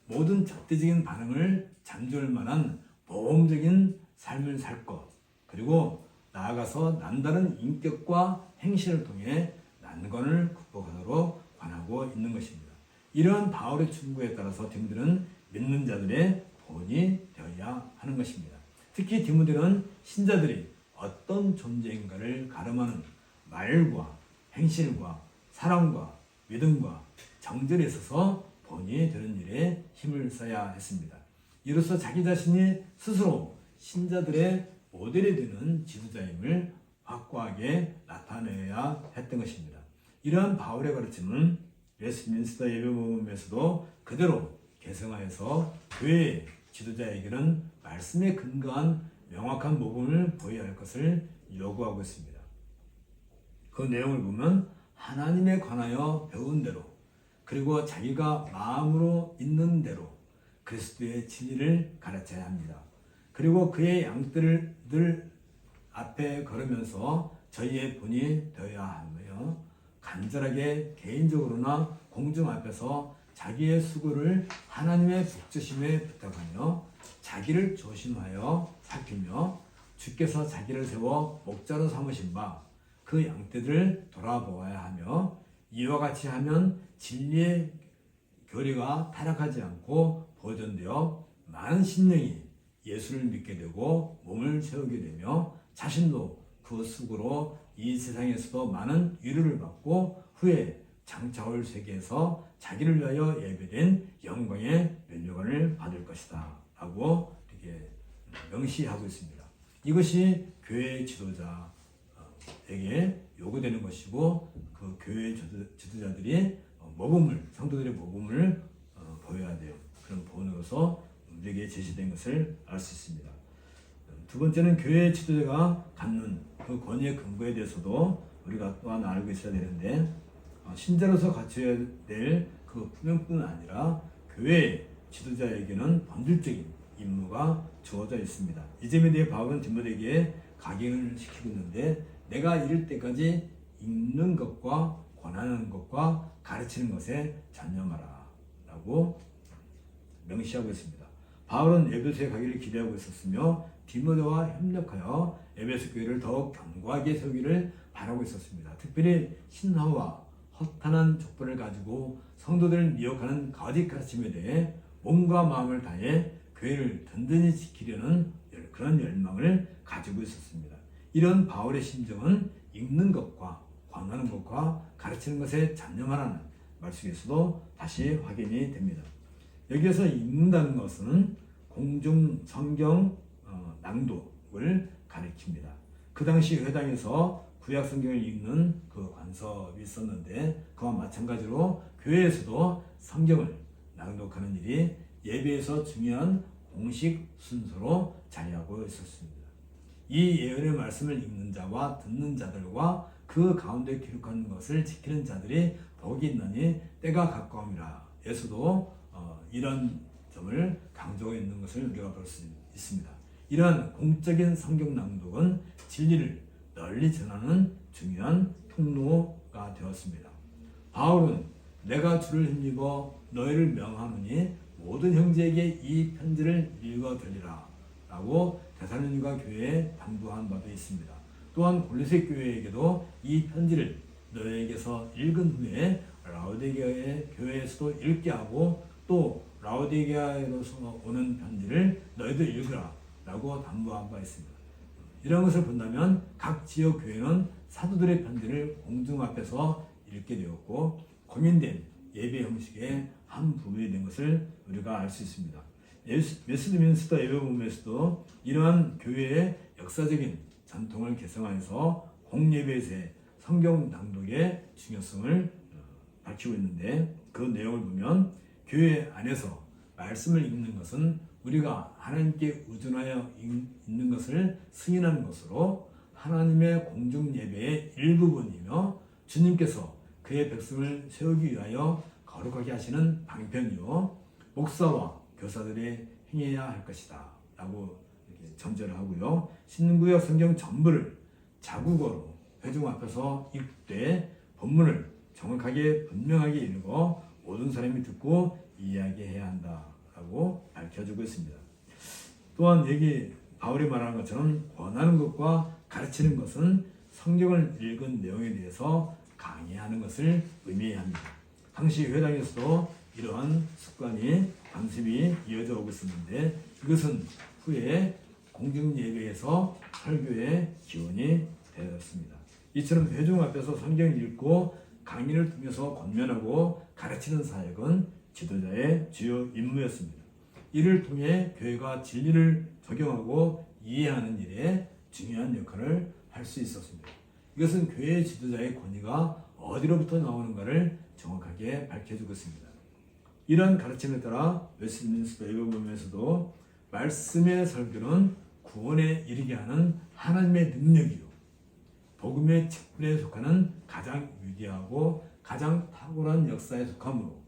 모든 적대적인 반응을 잠재울 만한 모범적인 삶을 살 것, 그리고 나아가서 남다른 인격과 행실을 통해 난관을 극복하도록 권하고 있는 것입니다. 이러한 바울의 충고에 따라서 디모데는 믿는 자들의 본이 되어야 하는 것입니다. 특히 디모데는 신자들이 어떤 존재인가를 가름하는 말과 행실과 사랑과 믿음과 정절에 있어서 본이 되는 일에 힘을 써야 했습니다. 이로써 자기 자신이 스스로 신자들의 모델이 되는 지도자임을 확고하게 나타내야 했던 것입니다. 이러한 바울의 가르침은 웨스트민스터 예배모임에서도 그대로 계승하여서 교회의 지도자에게는 말씀에 근거한 명확한 모범을 보여야 할 것을 요구하고 있습니다. 그 내용을 보면 하나님에 관하여 배운 대로 그리고 자기가 마음으로 있는 대로 그리스도의 진리를 가르쳐야 합니다. 그리고 그의 양들을 늘 앞에 걸으면서 저희의 본이 되어야 하며 간절하게 개인적으로나 공중 앞에서 자기의 수고를 하나님의 복주심에 부탁하며 자기를 조심하여 살피며 주께서 자기를 세워 목자로 삼으신 바 그 양떼들을 돌아보아야 하며 이와 같이 하면 진리의 교리가 타락하지 않고 보존되어 많은 신령이 예수를 믿게 되고 몸을 세우게 되며 자신도 그 수고로 이 세상에서도 많은 위로를 받고 후에 장차올 세계에서 자기를 위하여 예배된 영광의 면류관을 받을 것이다 라고 이렇게 명시하고 있습니다. 이것이 교회 지도자에게 요구되는 것이고 그 교회 지도자들이 성도들의 모범을 보여야 돼요. 그런 본으로서 우리에게 제시된 것을 알 수 있습니다. 두 번째는 교회 지도자가 갖는 그 권위의 근거에 대해서도 우리가 또한 알고 있어야 되는데, 신자로서 갖춰야 될 그 품행뿐 아니라 교회 지도자에게는 본질적인 임무가 주어져 있습니다. 이 점에 대해 바울은 디모데에게 각인을 시키고 있는데, 내가 이를 때까지 읽는 것과 권하는 것과 가르치는 것에 전념하라 라고 명시하고 있습니다. 바울은 에베소에 가기를 기대하고 있었으며 디모데와 협력하여 에베소 교회를 더욱 견고하게 세우기를 바라고 있었습니다. 특별히 신화와 허탄한 족보를 가지고 성도들을 미혹하는 거짓 가르침에 대해 몸과 마음을 다해 교회를 든든히 지키려는 그런 열망을 가지고 있었습니다. 이런 바울의 심정은 읽는 것과 권하는 것과 가르치는 것에 전념하라는 말 속에서도 다시 확인이 됩니다. 여기에서 읽는다는 것은 공중 성경 낭독을 가리킵니다. 그 당시 회당에서 구약 성경을 읽는 그 관습이 있었는데, 그와 마찬가지로 교회에서도 성경을 낭독하는 일이 예배에서 중요한 공식 순서로 자리하고 있었습니다. 이 예언의 말씀을 읽는 자와 듣는 자들과 그 가운데 기록하는 것을 지키는 자들이 복이 있나니 때가 가까움이라. 에서도 이런 점을 강조하고 있는 것을 우리가 볼 수 있습니다. 이러한 공적인 성경 낭독은 진리를 널리 전하는 중요한 통로가 되었습니다. 바울은 내가 주를 힘입어 너희를 명하노니 모든 형제에게 이 편지를 읽어드리라 라고 데살로니가 교회에 당부한 바도 있습니다. 또한 골로새 교회에게도 이 편지를 너희에게서 읽은 후에 라오디게아 교회에서도 읽게 하고, 또 라오디게아에서 오는 편지를 너희도 읽으라 라고 당부한 바 있습니다. 이런 것을 본다면 각 지역 교회는 사도들의 편지를 공중 앞에서 읽게 되었고, 고민된 예배 형식의 한 부분이 된 것을 우리가 알 수 있습니다. 웨스트민스터 예배본부에서도 이러한 교회의 역사적인 전통을 개성하여서 공예배에서의 성경 낭독의 중요성을 밝히고 있는데, 그 내용을 보면 교회 안에서 말씀을 읽는 것은 우리가 하나님께 의존하여 있는 것을 승인하는 것으로 하나님의 공중 예배의 일부분이며, 주님께서 그의 백성을 세우기 위하여 거룩하게 하시는 방편이요 목사와 교사들이 행해야 할 것이다 라고 이렇게 전제를 하고요. 신구약 성경 전부를 자국어로 회중 앞에서 읽되 본문을 정확하게 분명하게 읽어 모든 사람이 듣고 이해하게 한다 라고 밝혀주고 있습니다. 또한 여기 바울이 말하는 것처럼 권하는 것과 가르치는 것은 성경을 읽은 내용에 대해서 강의하는 것을 의미합니다. 당시 회당에서도 이러한 습관이 관습이 이어져 오고 있었는데, 이것은 후에 공중 예배에서 설교의 기원이 되었습니다. 이처럼 회중 앞에서 성경을 읽고 강의를 통해서 권면하고 가르치는 사역은 지도자의 주요 임무였습니다. 이를 통해 교회가 진리를 적용하고 이해하는 일에 중요한 역할을 할 수 있었습니다. 이것은 교회 지도자의 권위가 어디로부터 나오는가를 정확하게 밝혀주고 있습니다. 이러한 가르침에 따라 웨스트민스터 예배본부에서도 말씀의 설교는 구원에 이르게 하는 하나님의 능력이요 복음의 직분에 속하는 가장 위대하고 가장 탁월한 역사에 속하므로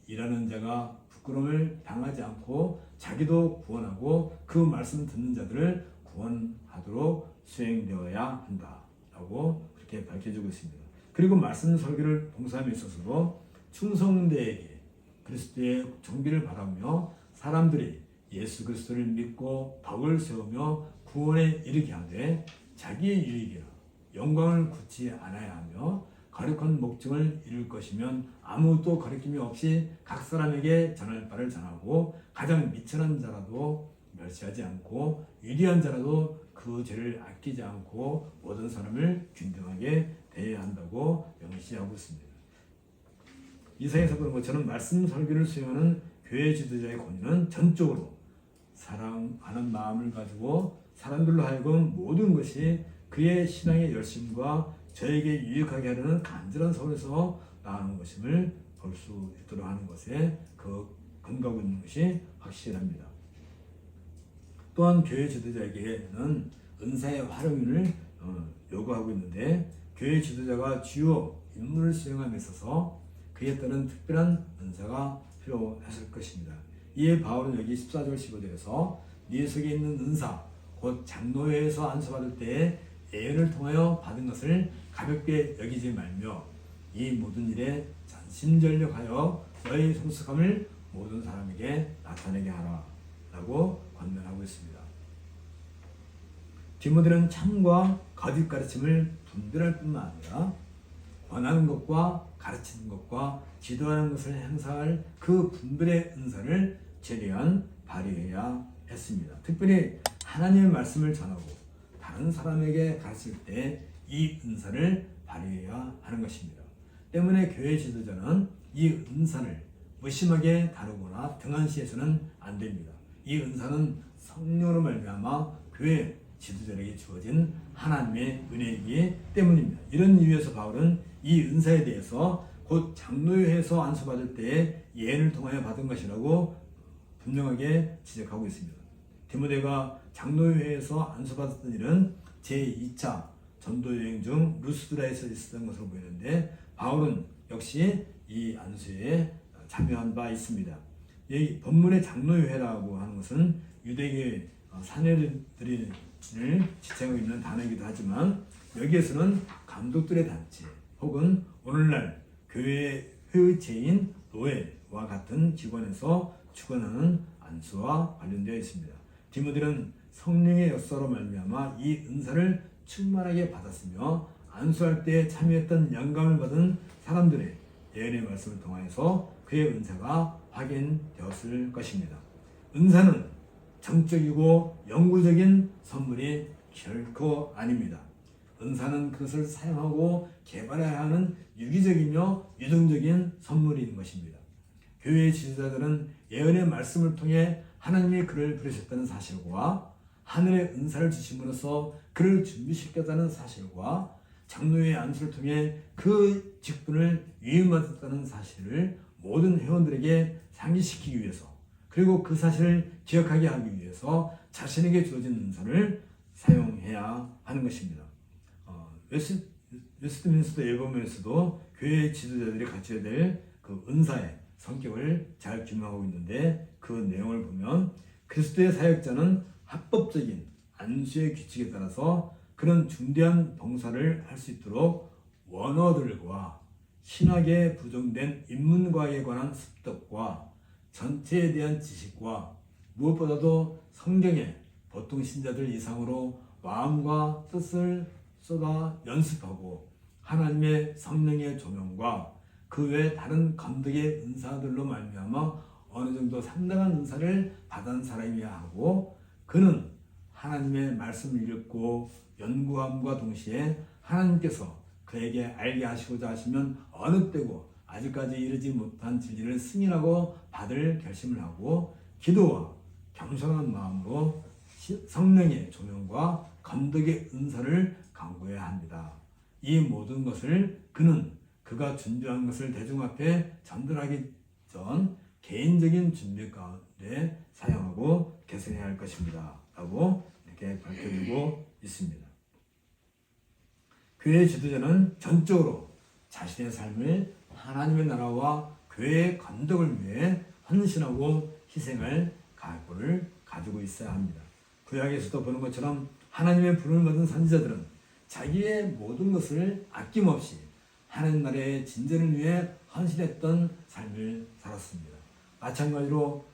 일하는 자가 부끄러움을 당하지 않고 자기도 구원하고 그 말씀 듣는 자들을 구원하도록 수행되어야 한다 라고 그렇게 밝혀주고 있습니다. 그리고 말씀 설교를 봉사함에 있어서도 충성되에게 그리스도의 존귀를 바라며 사람들이 예수 그리스도를 믿고 덕을 세우며 구원에 이르게 하되 자기의 유익이나 영광을 굳지 않아야 하며 거룩한 목적을 이룰 것이면 아무도 가르침이 없이 각 사람에게 전할 바를 전하고 가장 미천한 자라도 멸시하지 않고 위대한 자라도 그 죄를 아끼지 않고 모든 사람을 균등하게 대해야 한다고 명시하고 있습니다. 이상에서 보는 것처럼 말씀 설교를 수행하는 교회 지도자의 권위는 전적으로 사랑하는 마음을 가지고 사람들로 하여금 모든 것이 그의 신앙의 열심과 저에게 유익하게 하려는 간절한 소원에서 나오는 것임을 볼 수 있도록 하는 것에 그 근거가 있는 것이 확실합니다. 또한 교회 지도자에게는 은사의 활용을 요구하고 있는데 교회 지도자가 주요 임무를 수행함에 있어서 그에 따른 특별한 은사가 필요했을 것입니다. 이에 바울은 여기 14절 15절에서 네 속에 있는 은사 곧 장로회에서 안수받을 때에 예언을 통하여 받은 것을 가볍게 여기지 말며 이 모든 일에 전심전력하여 너의 성숙함을 모든 사람에게 나타내게 하라 라고 권면하고 있습니다. 디모데는 참과 거짓 가르침을 분별할 뿐만 아니라 권하는 것과 가르치는 것과 지도하는 것을 행사할 그 분별의 은사를 최대한 발휘해야 했습니다. 특별히 하나님의 말씀을 전하고 다른 사람에게 가르칠 때 이 은사를 발휘해야 하는 것입니다. 때문에 교회 지도자는 이 은사를 무심하게 다루거나 등한시해서는 안 됩니다. 이 은사는 성령으로 말미암아 교회 지도자에게 주어진 하나님의 은혜이기 때문입니다. 이런 이유에서 바울은 이 은사에 대해서 곧 장로회에서 안수받을 때에 예언을 통하여 받은 것이라고 분명하게 지적하고 있습니다. 디모데가 장로회에서 안수받았던 일은 제2차 전도여행 중 루스드라에서 있었던 것으로 보이는데 바울은 역시 이 안수에 참여한 바 있습니다. 이 본문의 장로회라고 하는 것은 유대교의 사내들을 지칭하고 있는 단어이기도 하지만 여기에서는 감독들의 단체 혹은 오늘날 교회의 회의체인 노회와 같은 기관에서 주관하는 안수와 관련되어 있습니다. 디모데는 성령의 역사로 말미암아 이 은사를 충만하게 받았으며 안수할 때 참여했던 영감을 받은 사람들의 예언의 말씀을 통하여서 그의 은사가 확인되었을 것입니다. 은사는 정적이고 영구적인 선물이 결코 아닙니다. 은사는 그것을 사용하고 개발해야 하는 유기적이며 유동적인 선물인 것입니다. 교회의 지도자들은 예언의 말씀을 통해 하나님이 그를 부르셨다는 사실과 하늘의 은사를 주심으로써 그를 준비시켰다는 사실과 장로의 안수를 통해 그 직분을 위임받았다는 사실을 모든 회원들에게 상기시키기 위해서 그리고 그 사실을 기억하게 하기 위해서 자신에게 주어진 은사를 사용해야 하는 것입니다. 웨스트민스터 예보문에서도 교회 지도자들이 갖춰야 될 그 은사의 성격을 잘 규명하고 있는데 그 내용을 보면 그리스도의 사역자는 합법적인 안수의 규칙에 따라서 그런 중대한 봉사를 할 수 있도록 원어들과 신학에 부정된 인문과에 관한 습득과 전체에 대한 지식과 무엇보다도 성경에 보통 신자들 이상으로 마음과 뜻을 쏟아 연습하고 하나님의 성령의 조명과 그 외 다른 감독의 은사들로 말미암아 어느 정도 상당한 은사를 받은 사람이어야 하고 그는 하나님의 말씀을 읽고 연구함과 동시에 하나님께서 그에게 알게 하시고자 하시면 어느 때고 아직까지 이르지 못한 진리를 승인하고 받을 결심을 하고 기도와 겸손한 마음으로 성령의 조명과 감독의 은사를 강구해야 합니다. 이 모든 것을 그는 그가 준비한 것을 대중 앞에 전달하기 전 개인적인 준비 가운데 사용하고 개선해야 할 것입니다. 라고 이렇게 밝혀주고 있습니다. 교회 지도자는 전적으로 자신의 삶을 하나님의 나라와 교회의 건덕을 위해 헌신하고 희생할 각오를 가지고 있어야 합니다. 구약에서도 보는 것처럼 하나님의 부름을 받은 선지자들은 자기의 모든 것을 아낌없이 하나님 나라의 진전을 위해 헌신했던 삶을 살았습니다. 마찬가지로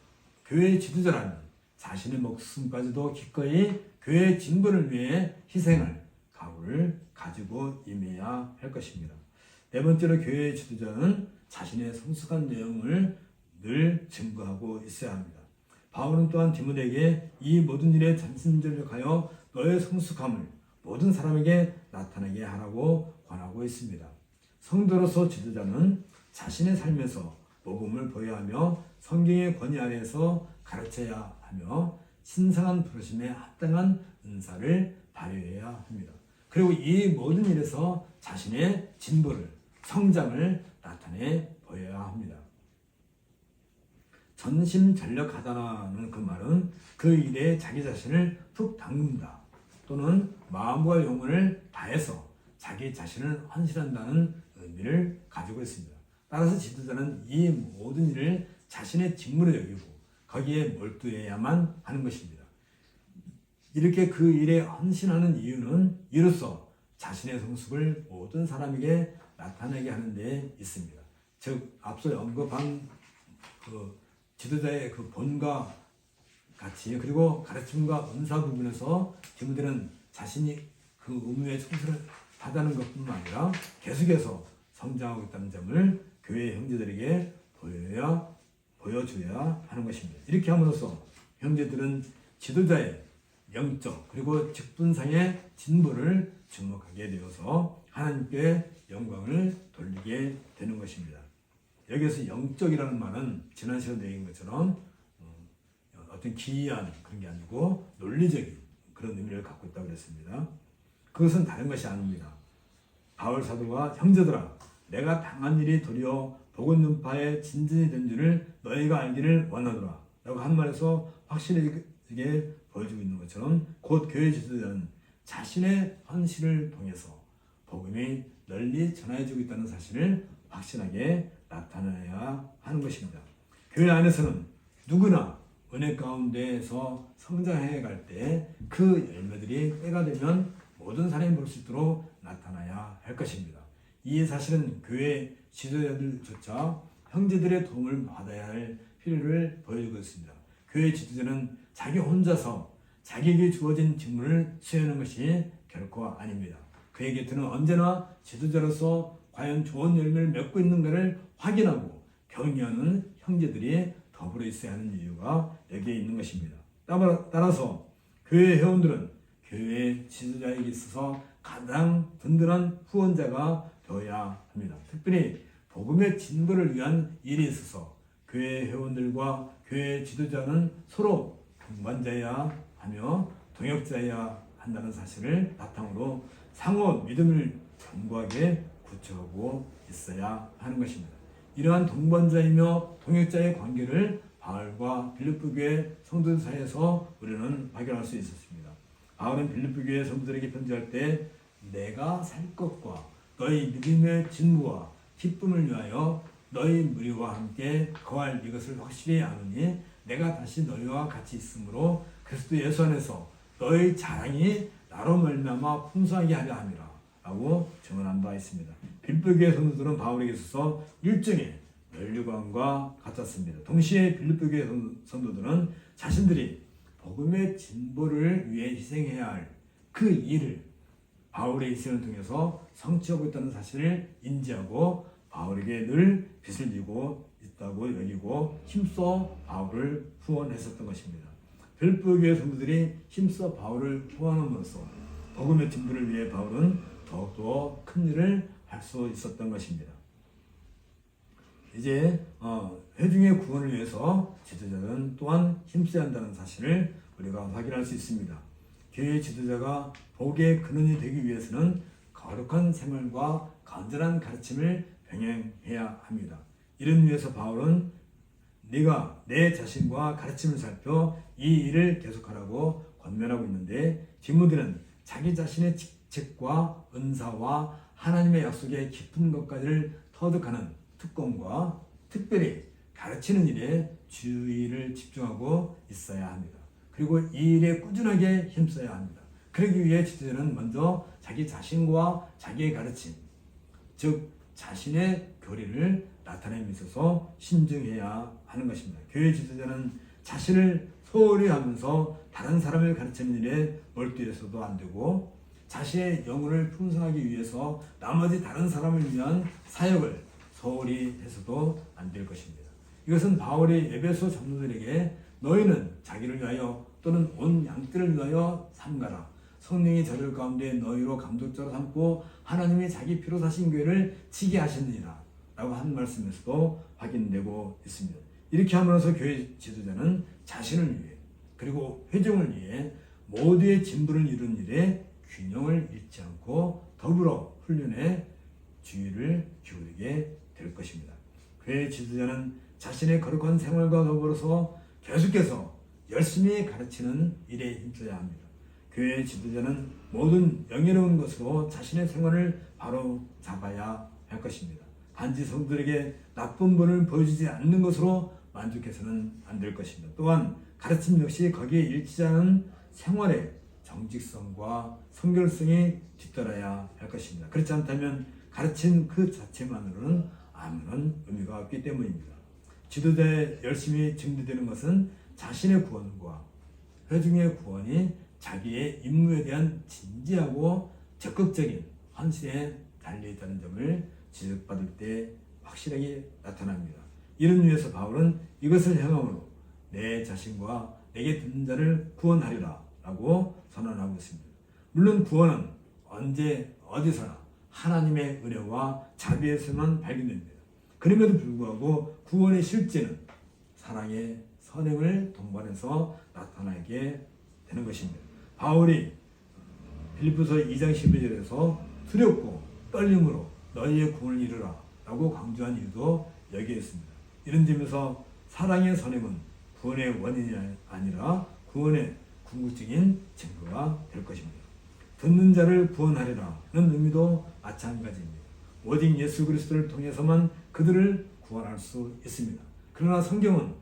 교회의 지도자라면 자신의 목숨까지도 기꺼이 교회의 진보를 위해 희생할 각오를 가지고 임해야 할 것입니다. 네 번째로 교회의 지도자는 자신의 성숙한 내용을 늘 증거하고 있어야 합니다. 바울은 또한 디모데에게 이 모든 일에 전심전력하여 너의 성숙함을 모든 사람에게 나타나게 하라고 권하고 있습니다. 성도로서 지도자는 자신의 삶에서 복음을 보여야 하며 성경의 권위 아래에서 가르쳐야 하며 신성한 부르심에 합당한 은사를 발휘해야 합니다. 그리고 이 모든 일에서 자신의 진보를, 성장을 나타내 보여야 합니다. 전심전력하다라는 그 말은 그 일에 자기 자신을 푹 담근다 또는 마음과 영혼을 다해서 자기 자신을 헌신한다는 의미를 가지고 있습니다. 따라서 지도자는 이 모든 일을 자신의 직무로 여기고 거기에 몰두해야만 하는 것입니다. 이렇게 그 일에 헌신하는 이유는 이로써 자신의 성숙을 모든 사람에게 나타내게 하는 데 있습니다. 즉 앞서 언급한 그 지도자의 그 본과 같이 그리고 가르침과 은사 부분에서 직무들은 자신이 그 의무의 청소를 하다는 것뿐만 아니라 계속해서 성장하고 있다는 점을 교회 형제들에게 보여줘야 하는 것입니다. 이렇게 함으로써 형제들은 지도자의 영적 그리고 직분상의 진보를 주목하게 되어서 하나님께 영광을 돌리게 되는 것입니다. 여기에서 영적이라는 말은 지난 시간에 얘기한 것처럼 어떤 기이한 그런 게 아니고 논리적인 그런 의미를 갖고 있다고 그랬습니다. 그것은 다른 것이 아닙니다. 바울 사도가 형제들아 내가 당한 일이 도리어 복음 전파의 진전이 된 줄을 너희가 알기를 원하노라 라고 한 말에서 확실하게 보여주고 있는 것처럼 곧 교회 지도자는 자신의 헌신을 통해서 복음이 널리 전해지고 있다는 사실을 확실하게 나타내야 하는 것입니다. 교회 안에서는 누구나 은혜 가운데에서 성장해 갈 때 그 열매들이 때가 되면 모든 사람이 볼 수 있도록 나타나야 할 것입니다. 이 사실은 교회 지도자들조차 형제들의 도움을 받아야 할 필요를 보여주고 있습니다. 교회 지도자는 자기 혼자서 자기에게 주어진 직무를 수행하는 것이 결코 아닙니다. 그의 곁에는 언제나 지도자로서 과연 좋은 열매를 맺고 있는가를 확인하고 격려하는 형제들이 더불어 있어야 하는 이유가 여기에 있는 것입니다. 따라서 교회 회원들은 교회 지도자에게 있어서 가장 든든한 후원자가 되어야 합니다. 특별히 복음의 진보를 위한 일에 있어서 교회 회원들과 교회 지도자는 서로 동반자여야 하며 동역자여야 한다는 사실을 바탕으로 상호 믿음을 견고하게 구축하고 있어야 하는 것입니다. 이러한 동반자이며 동역자의 관계를 바울과 빌립보 교회 성도들 사이에서 우리는 발견할 수 있었습니다. 바울은 빌립보 교회 성도들에게 편지할 때 내가 살 것과 너희 믿음의 진무와 기쁨을 위하여 너희 무리와 함께 거할 이것을 확실히 아노니 내가 다시 너희와 같이 있으므로 그리스도 예수 안에서 너희 자랑이 나로 말미암아 풍성하게 하려 함이라 라고 증언한 바 있습니다. 빌립보 교회 성도들은 바울에게 있어서 일종의 면류관과 같았습니다. 동시에 빌립보 교회 성도들은 자신들이 복음의 진보를 위해 희생해야 할 그 일을 바울의 희생을 통해서 성취하고 있다는 사실을 인지하고 바울에게 늘 빚을 지고 있다고 여기고 힘써 바울을 후원했었던 것입니다. 빌립보 교회 성도들이 힘써 바울을 후원함으로써 복음의 진보를 위해 바울은 더욱더 큰 일을 할 수 있었던 것입니다. 이제 회중의 구원을 위해서 지도자는 또한 힘써야 한다는 사실을 우리가 확인할 수 있습니다. 교회 지도자가 복의 근원이 되기 위해서는 거룩한 생활과 건전한 가르침을 병행해야 합니다. 이런 위해서 바울은 네가 내 자신과 가르침을 살펴 이 일을 계속하라고 권면하고 있는데 직무들은 자기 자신의 직책과 은사와 하나님의 약속의 깊은 것까지를 터득하는 특권과 특별히 가르치는 일에 주의를 집중하고 있어야 합니다. 그리고 이 일에 꾸준하게 힘써야 합니다. 그러기 위해 지도자는 먼저 자기 자신과 자기의 가르침, 즉 자신의 교리를 나타내며 있어서 신중해야 하는 것입니다. 교회 지도자는 자신을 소홀히 하면서 다른 사람을 가르치는 일에 몰두해서도 안 되고 자신의 영혼을 풍성하기 위해서 나머지 다른 사람을 위한 사역을 소홀히 해서도 안 될 것입니다. 이것은 바울이 에베소 장로들에게 너희는 자기를 위하여 또는 온 양떼를 위하여 삼가라. 성령이 저들 가운데 너희로 감독자로 삼고 하나님이 자기 피로 사신 교회를 치게 하셨느니라 라고 한 말씀에서도 확인되고 있습니다. 이렇게 함으로써 교회 지도자는 자신을 위해 그리고 회중을 위해 모두의 진부를 이룬 일에 균형을 잃지 않고 더불어 훈련에 주의를 기울이게 될 것입니다. 교회 지도자는 자신의 거룩한 생활과 더불어서 계속해서 열심히 가르치는 일에 힘써야 합니다. 교회 지도자는 모든 영예로운 것으로 자신의 생활을 바로 잡아야 할 것입니다. 단지 성도들에게 나쁜 본을 보여주지 않는 것으로 만족해서는 안 될 것입니다. 또한 가르침 역시 거기에 일치지 않은 생활의 정직성과 성결성이 뒤따라야 할 것입니다. 그렇지 않다면 가르침 그 자체만으로는 아무런 의미가 없기 때문입니다. 지도자의 열심히 증대되는 것은 자신의 구원과 회중의 구원이 자기의 임무에 대한 진지하고 적극적인 헌신에 달려있다는 점을 지적받을 때 확실하게 나타납니다. 이런 이유에서 바울은 이것을 행함으로 내 자신과 내게 듣는 자를 구원하리라 라고 선언하고 있습니다. 물론 구원은 언제 어디서나 하나님의 은혜와 자비에서만 발견됩니다. 그럼에도 불구하고 구원의 실제는 사랑의 선행을 동반해서 나타나게 되는 것입니다. 바울이 빌립보서 2장 12절에서 두렵고 떨림으로 너희의 구원을 이루라 라고 강조한 이유도 여기에 있습니다. 이런 점에서 사랑의 선행은 구원의 원인이 아니라 구원의 궁극적인 증거가 될 것입니다. 듣는 자를 구원하리라는 의미도 마찬가지입니다. 오직 예수 그리스도를 통해서만 그들을 구원할 수 있습니다. 그러나 성경은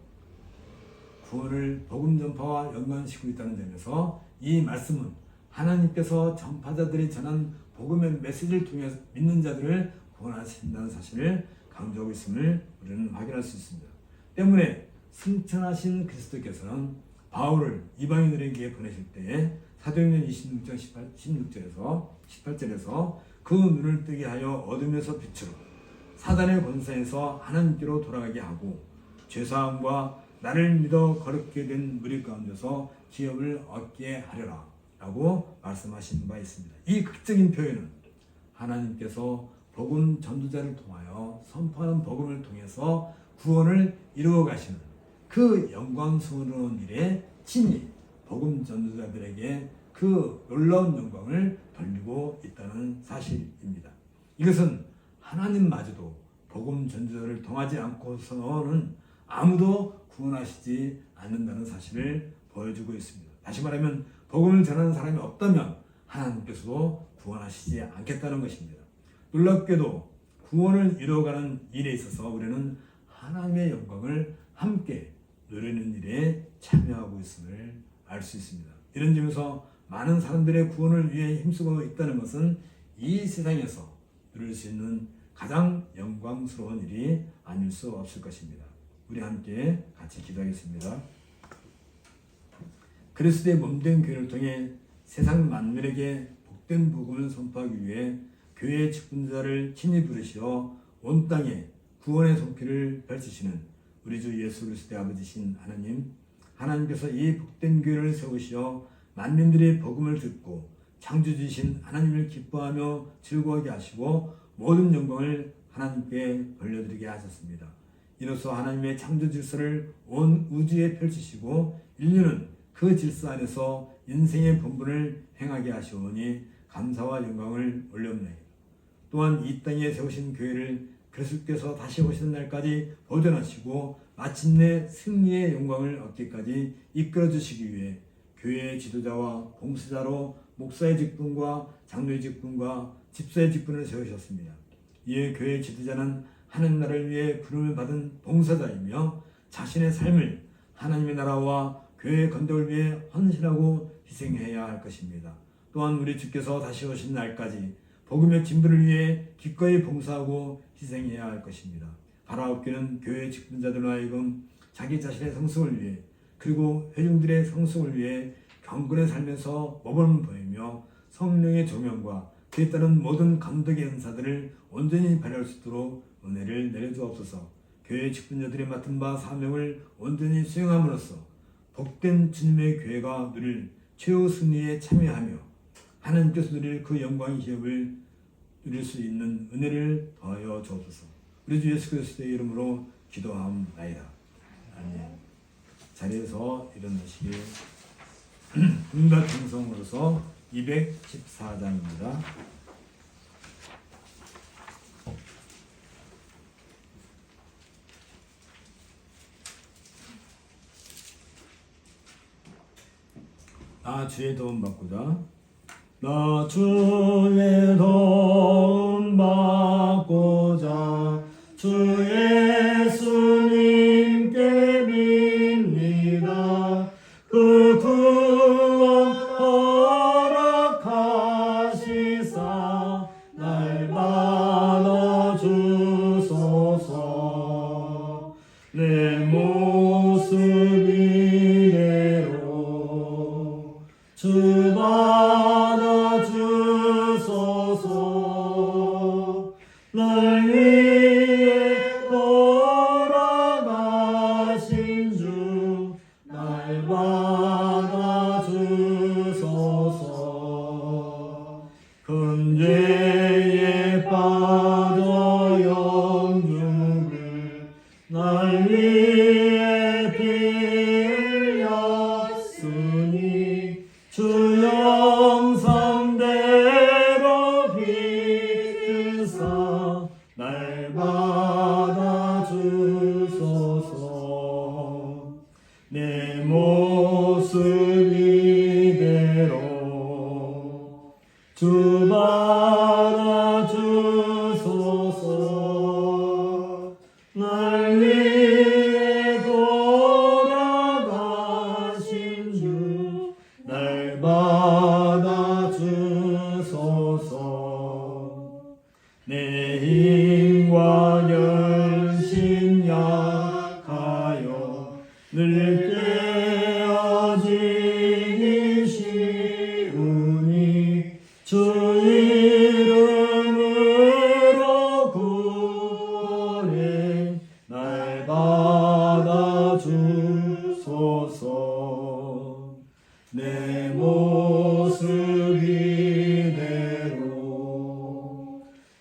구원을 복음 전파와 연관시키고 있다는 점에서 이 말씀은 하나님께서 전파자들이 전한 복음의 메시지를 통해 믿는 자들을 구원하신다는 사실을 강조하고 있음을 우리는 확인할 수 있습니다. 때문에 승천하신 그리스도께서는 바울을 이방인들에게 보내실 때 사도행전 26장 16절에서 18절에서 그 눈을 뜨게 하여 어둠에서 빛으로 사단의 권세에서 하나님께로 돌아가게 하고 죄사함과 나를 믿어 거룩게 된 무리 가운데서 기업을 얻게 하려라 라고 말씀하신 바 있습니다. 이 극적인 표현은 하나님께서 복음 전도자를 통하여 선포하는 복음을 통해서 구원을 이루어 가시는 그 영광스러운 일에 친히 복음 전도자들에게 그 놀라운 영광을 돌리고 있다는 사실입니다. 이것은 하나님마저도 복음 전도자를 통하지 않고서는 아무도 구원하시지 않는다는 사실을 보여주고 있습니다. 다시 말하면 복음을 전하는 사람이 없다면 하나님께서도 구원하시지 않겠다는 것입니다. 놀랍게도 구원을 이루어가는 일에 있어서 우리는 하나님의 영광을 함께 누리는 일에 참여하고 있음을 알 수 있습니다. 이런 점에서 많은 사람들의 구원을 위해 힘쓰고 있다는 것은 이 세상에서 누릴 수 있는 가장 영광스러운 일이 아닐 수 없을 것입니다. 우리 함께 같이 기도하겠습니다. 그리스도의 몸된 교회를 통해 세상 만민에게 복된 복음을 선포하기 위해 교회의 직분자를 친히 부르시어 온 땅에 구원의 손길을 펼치시는 우리 주 예수 그리스도의 아버지신 하나님, 하나님께서 이 복된 교회를 세우시어 만민들의 복음을 듣고 창조주신 하나님을 기뻐하며 즐거워하게 하시고 모든 영광을 하나님께 돌려드리게 하셨습니다. 이로써 하나님의 창조 질서를 온 우주에 펼치시고 인류는 그 질서 안에서 인생의 본분을 행하게 하시오니 감사와 영광을 올려옵나이다. 또한 이 땅에 세우신 교회를 그리스도께서 다시 오시는 날까지 보존하시고 마침내 승리의 영광을 얻기까지 이끌어 주시기 위해 교회의 지도자와 봉사자로 목사의 직분과 장로의 직분과 집사의 직분을 세우셨습니다. 이에 교회의 지도자는 하나님 나라를 위해 부름을 받은 봉사자이며 자신의 삶을 하나님의 나라와 교회의 건덕을 위해 헌신하고 희생해야 할 것입니다. 또한 우리 주께서 다시 오신 날까지 복음의 진부를 위해 기꺼이 봉사하고 희생해야 할 것입니다. 바라옵기는 교회의 직분자들로 하여금 자기 자신의 성숙을 위해 그리고 회중들의 성숙을 위해 경건의 삶에서 모범을 보이며 성령의 조명과 그에 따른 모든 감독의 은사들을 온전히 발휘할 수 있도록 은혜를 내려주옵소서. 교회 직분자들이 맡은 바 사명을 온전히 수행함으로써 복된 주님의 교회가 누릴 최후 승리에 참여하며 하나님께서 누릴 그 영광의 기업을 누릴 수 있는 은혜를 더하여 주옵소서. 우리 주 예수 그리스도의 이름으로 기도하옵나이다. 아멘. 자리에서 일어나시길. 응답행성으로서 214장입니다. 나 주의 도움 받고자. 나 주의 도움 받고자 주 예수님께 빕니다. 그 구원 허락하시사 날 받아 주소서. 내 모습 이대로 주 받아 주소서. 날 위해 돌아가신 주 날 받아 주소서. 큰 죄에 빠져 영육을 날 위해 피 흘렸으니 주 영상대로 빚으사 날 받아 주소서. 내 모습 이대로 주 받아 주소서. 날 위해 돌아가신 주 날 받아 주소서. 내 힘과 열심 약하여 늘 깨어지기 쉬우니 주 이름으로 구원해 날 받아 주소서. 내 모습 이대로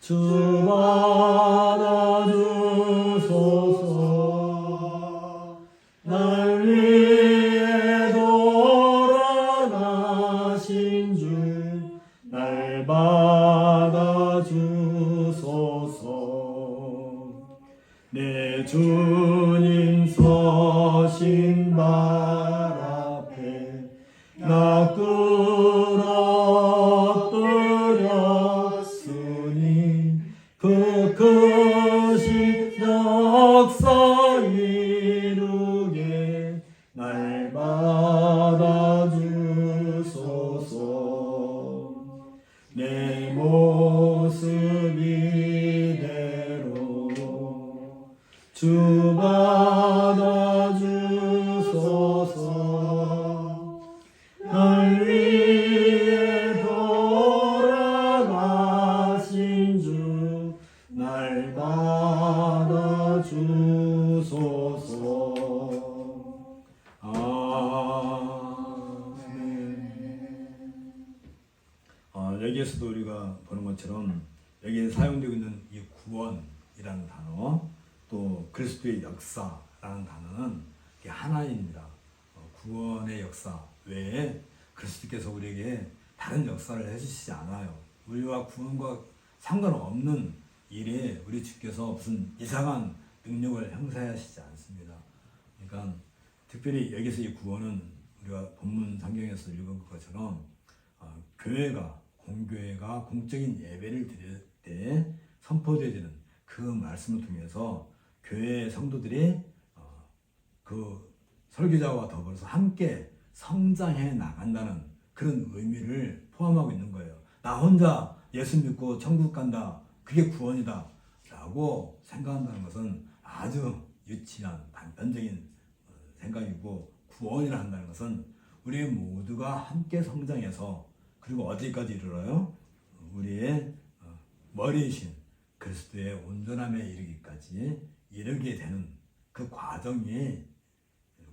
주 받아 주소서. 날 위해 돌아가신 주 날 받아 주소서. 내 주님 서신 발 앞에 나 끌어들였으니 그 크신 역사 이루게 날 받아 주소서. 내 모습 이대로 주 받아 주소서. 날 위해 돌아가신 주 날 받아 주소서. 아멘. 여기에서도 우리가 보는 것처럼 여기에 사용되고 있는 이 구원이라는 단어, 또 그리스도의 역사라는 단어는 이게 하나입니다. 구원의 역사 외에 그리스도께서 우리에게 다른 역사를 해주시지 않아요. 우리와 구원과 상관없는 일에 우리 주께서 무슨 이상한 능력을 행사하시지 않습니다. 그러니까 특별히 여기서 이 구원은 우리가 본문 성경에서 읽은 것처럼 교회가, 공교회가 공적인 예배를 드릴 때 선포되어지는 그 말씀을 통해서 교회 성도들이 그 설교자와 더불어서 함께 성장해 나간다는 그런 의미를 포함하고 있는 거예요. 나 혼자 예수 믿고 천국 간다, 그게 구원이다 라고 생각한다는 것은 아주 유치한 단편적인 생각이고, 구원이라 한다는 것은 우리 모두가 함께 성장해서, 그리고 어디까지 이르러요? 우리의 머리이신 그리스도의 온전함에 이르기까지 이르게 되는 그 과정이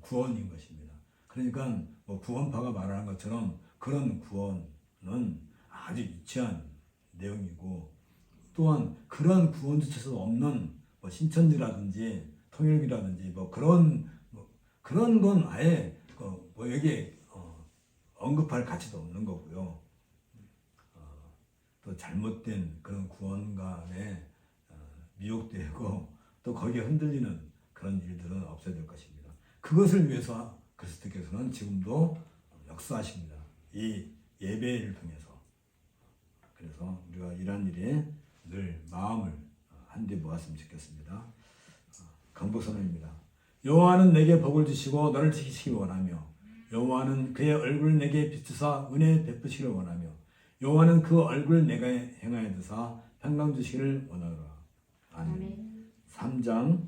구원인 것입니다. 그러니까 뭐 구원파가 말하는 것처럼 그런 구원은 아주 유치한 내용이고 또한 그런 구원주체에서 없는 뭐 신천지라든지 통일교라든지 뭐 그런 건 아예 뭐 여기에 언급할 가치도 없는 거고요. 또 잘못된 그런 구원관에 미혹되고 또 거기에 흔들리는 그런 일들은 없어야 될 것입니다. 그것을 위해서 그리스도께서는 지금도 역사하십니다. 이 예배를 통해서. 그래서 우리가 이러한 일에 늘 마음을 한데 모았으면 좋겠습니다. 강복선언입니다. 여호와는 내게 복을 주시고 너를 지키시기 원하며 여호와는 그의 얼굴 내게 비추사 은혜 베푸시기를 원하며 여호와는 그 얼굴 내게 행하여 드사 평강 주시기를 원하노라. 아멘. 3장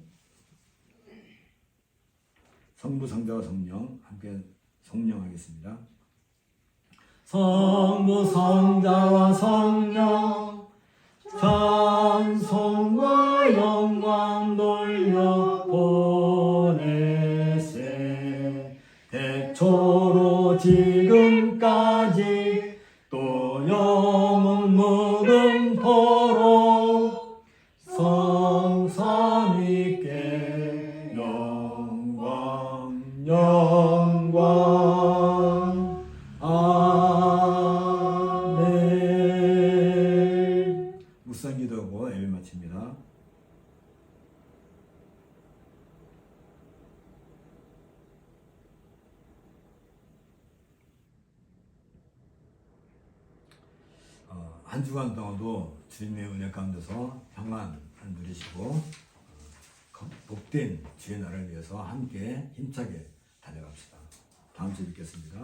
성부 성자와 성령 함께 성령하겠습니다. 성부 성자와 성령 찬송과 영광 돌려 보내세 태초로 지금까지 또 영원 무궁토록 성삼위께 영광 아멘. 묵상 기도하고 예배 마칩니다. 한 주간 동안도 주님의 은혜 가운데서 평안을 누리시고 복된 주의 날을 위해서 함께 힘차게 달려갑시다. 다음 주에 뵙겠습니다.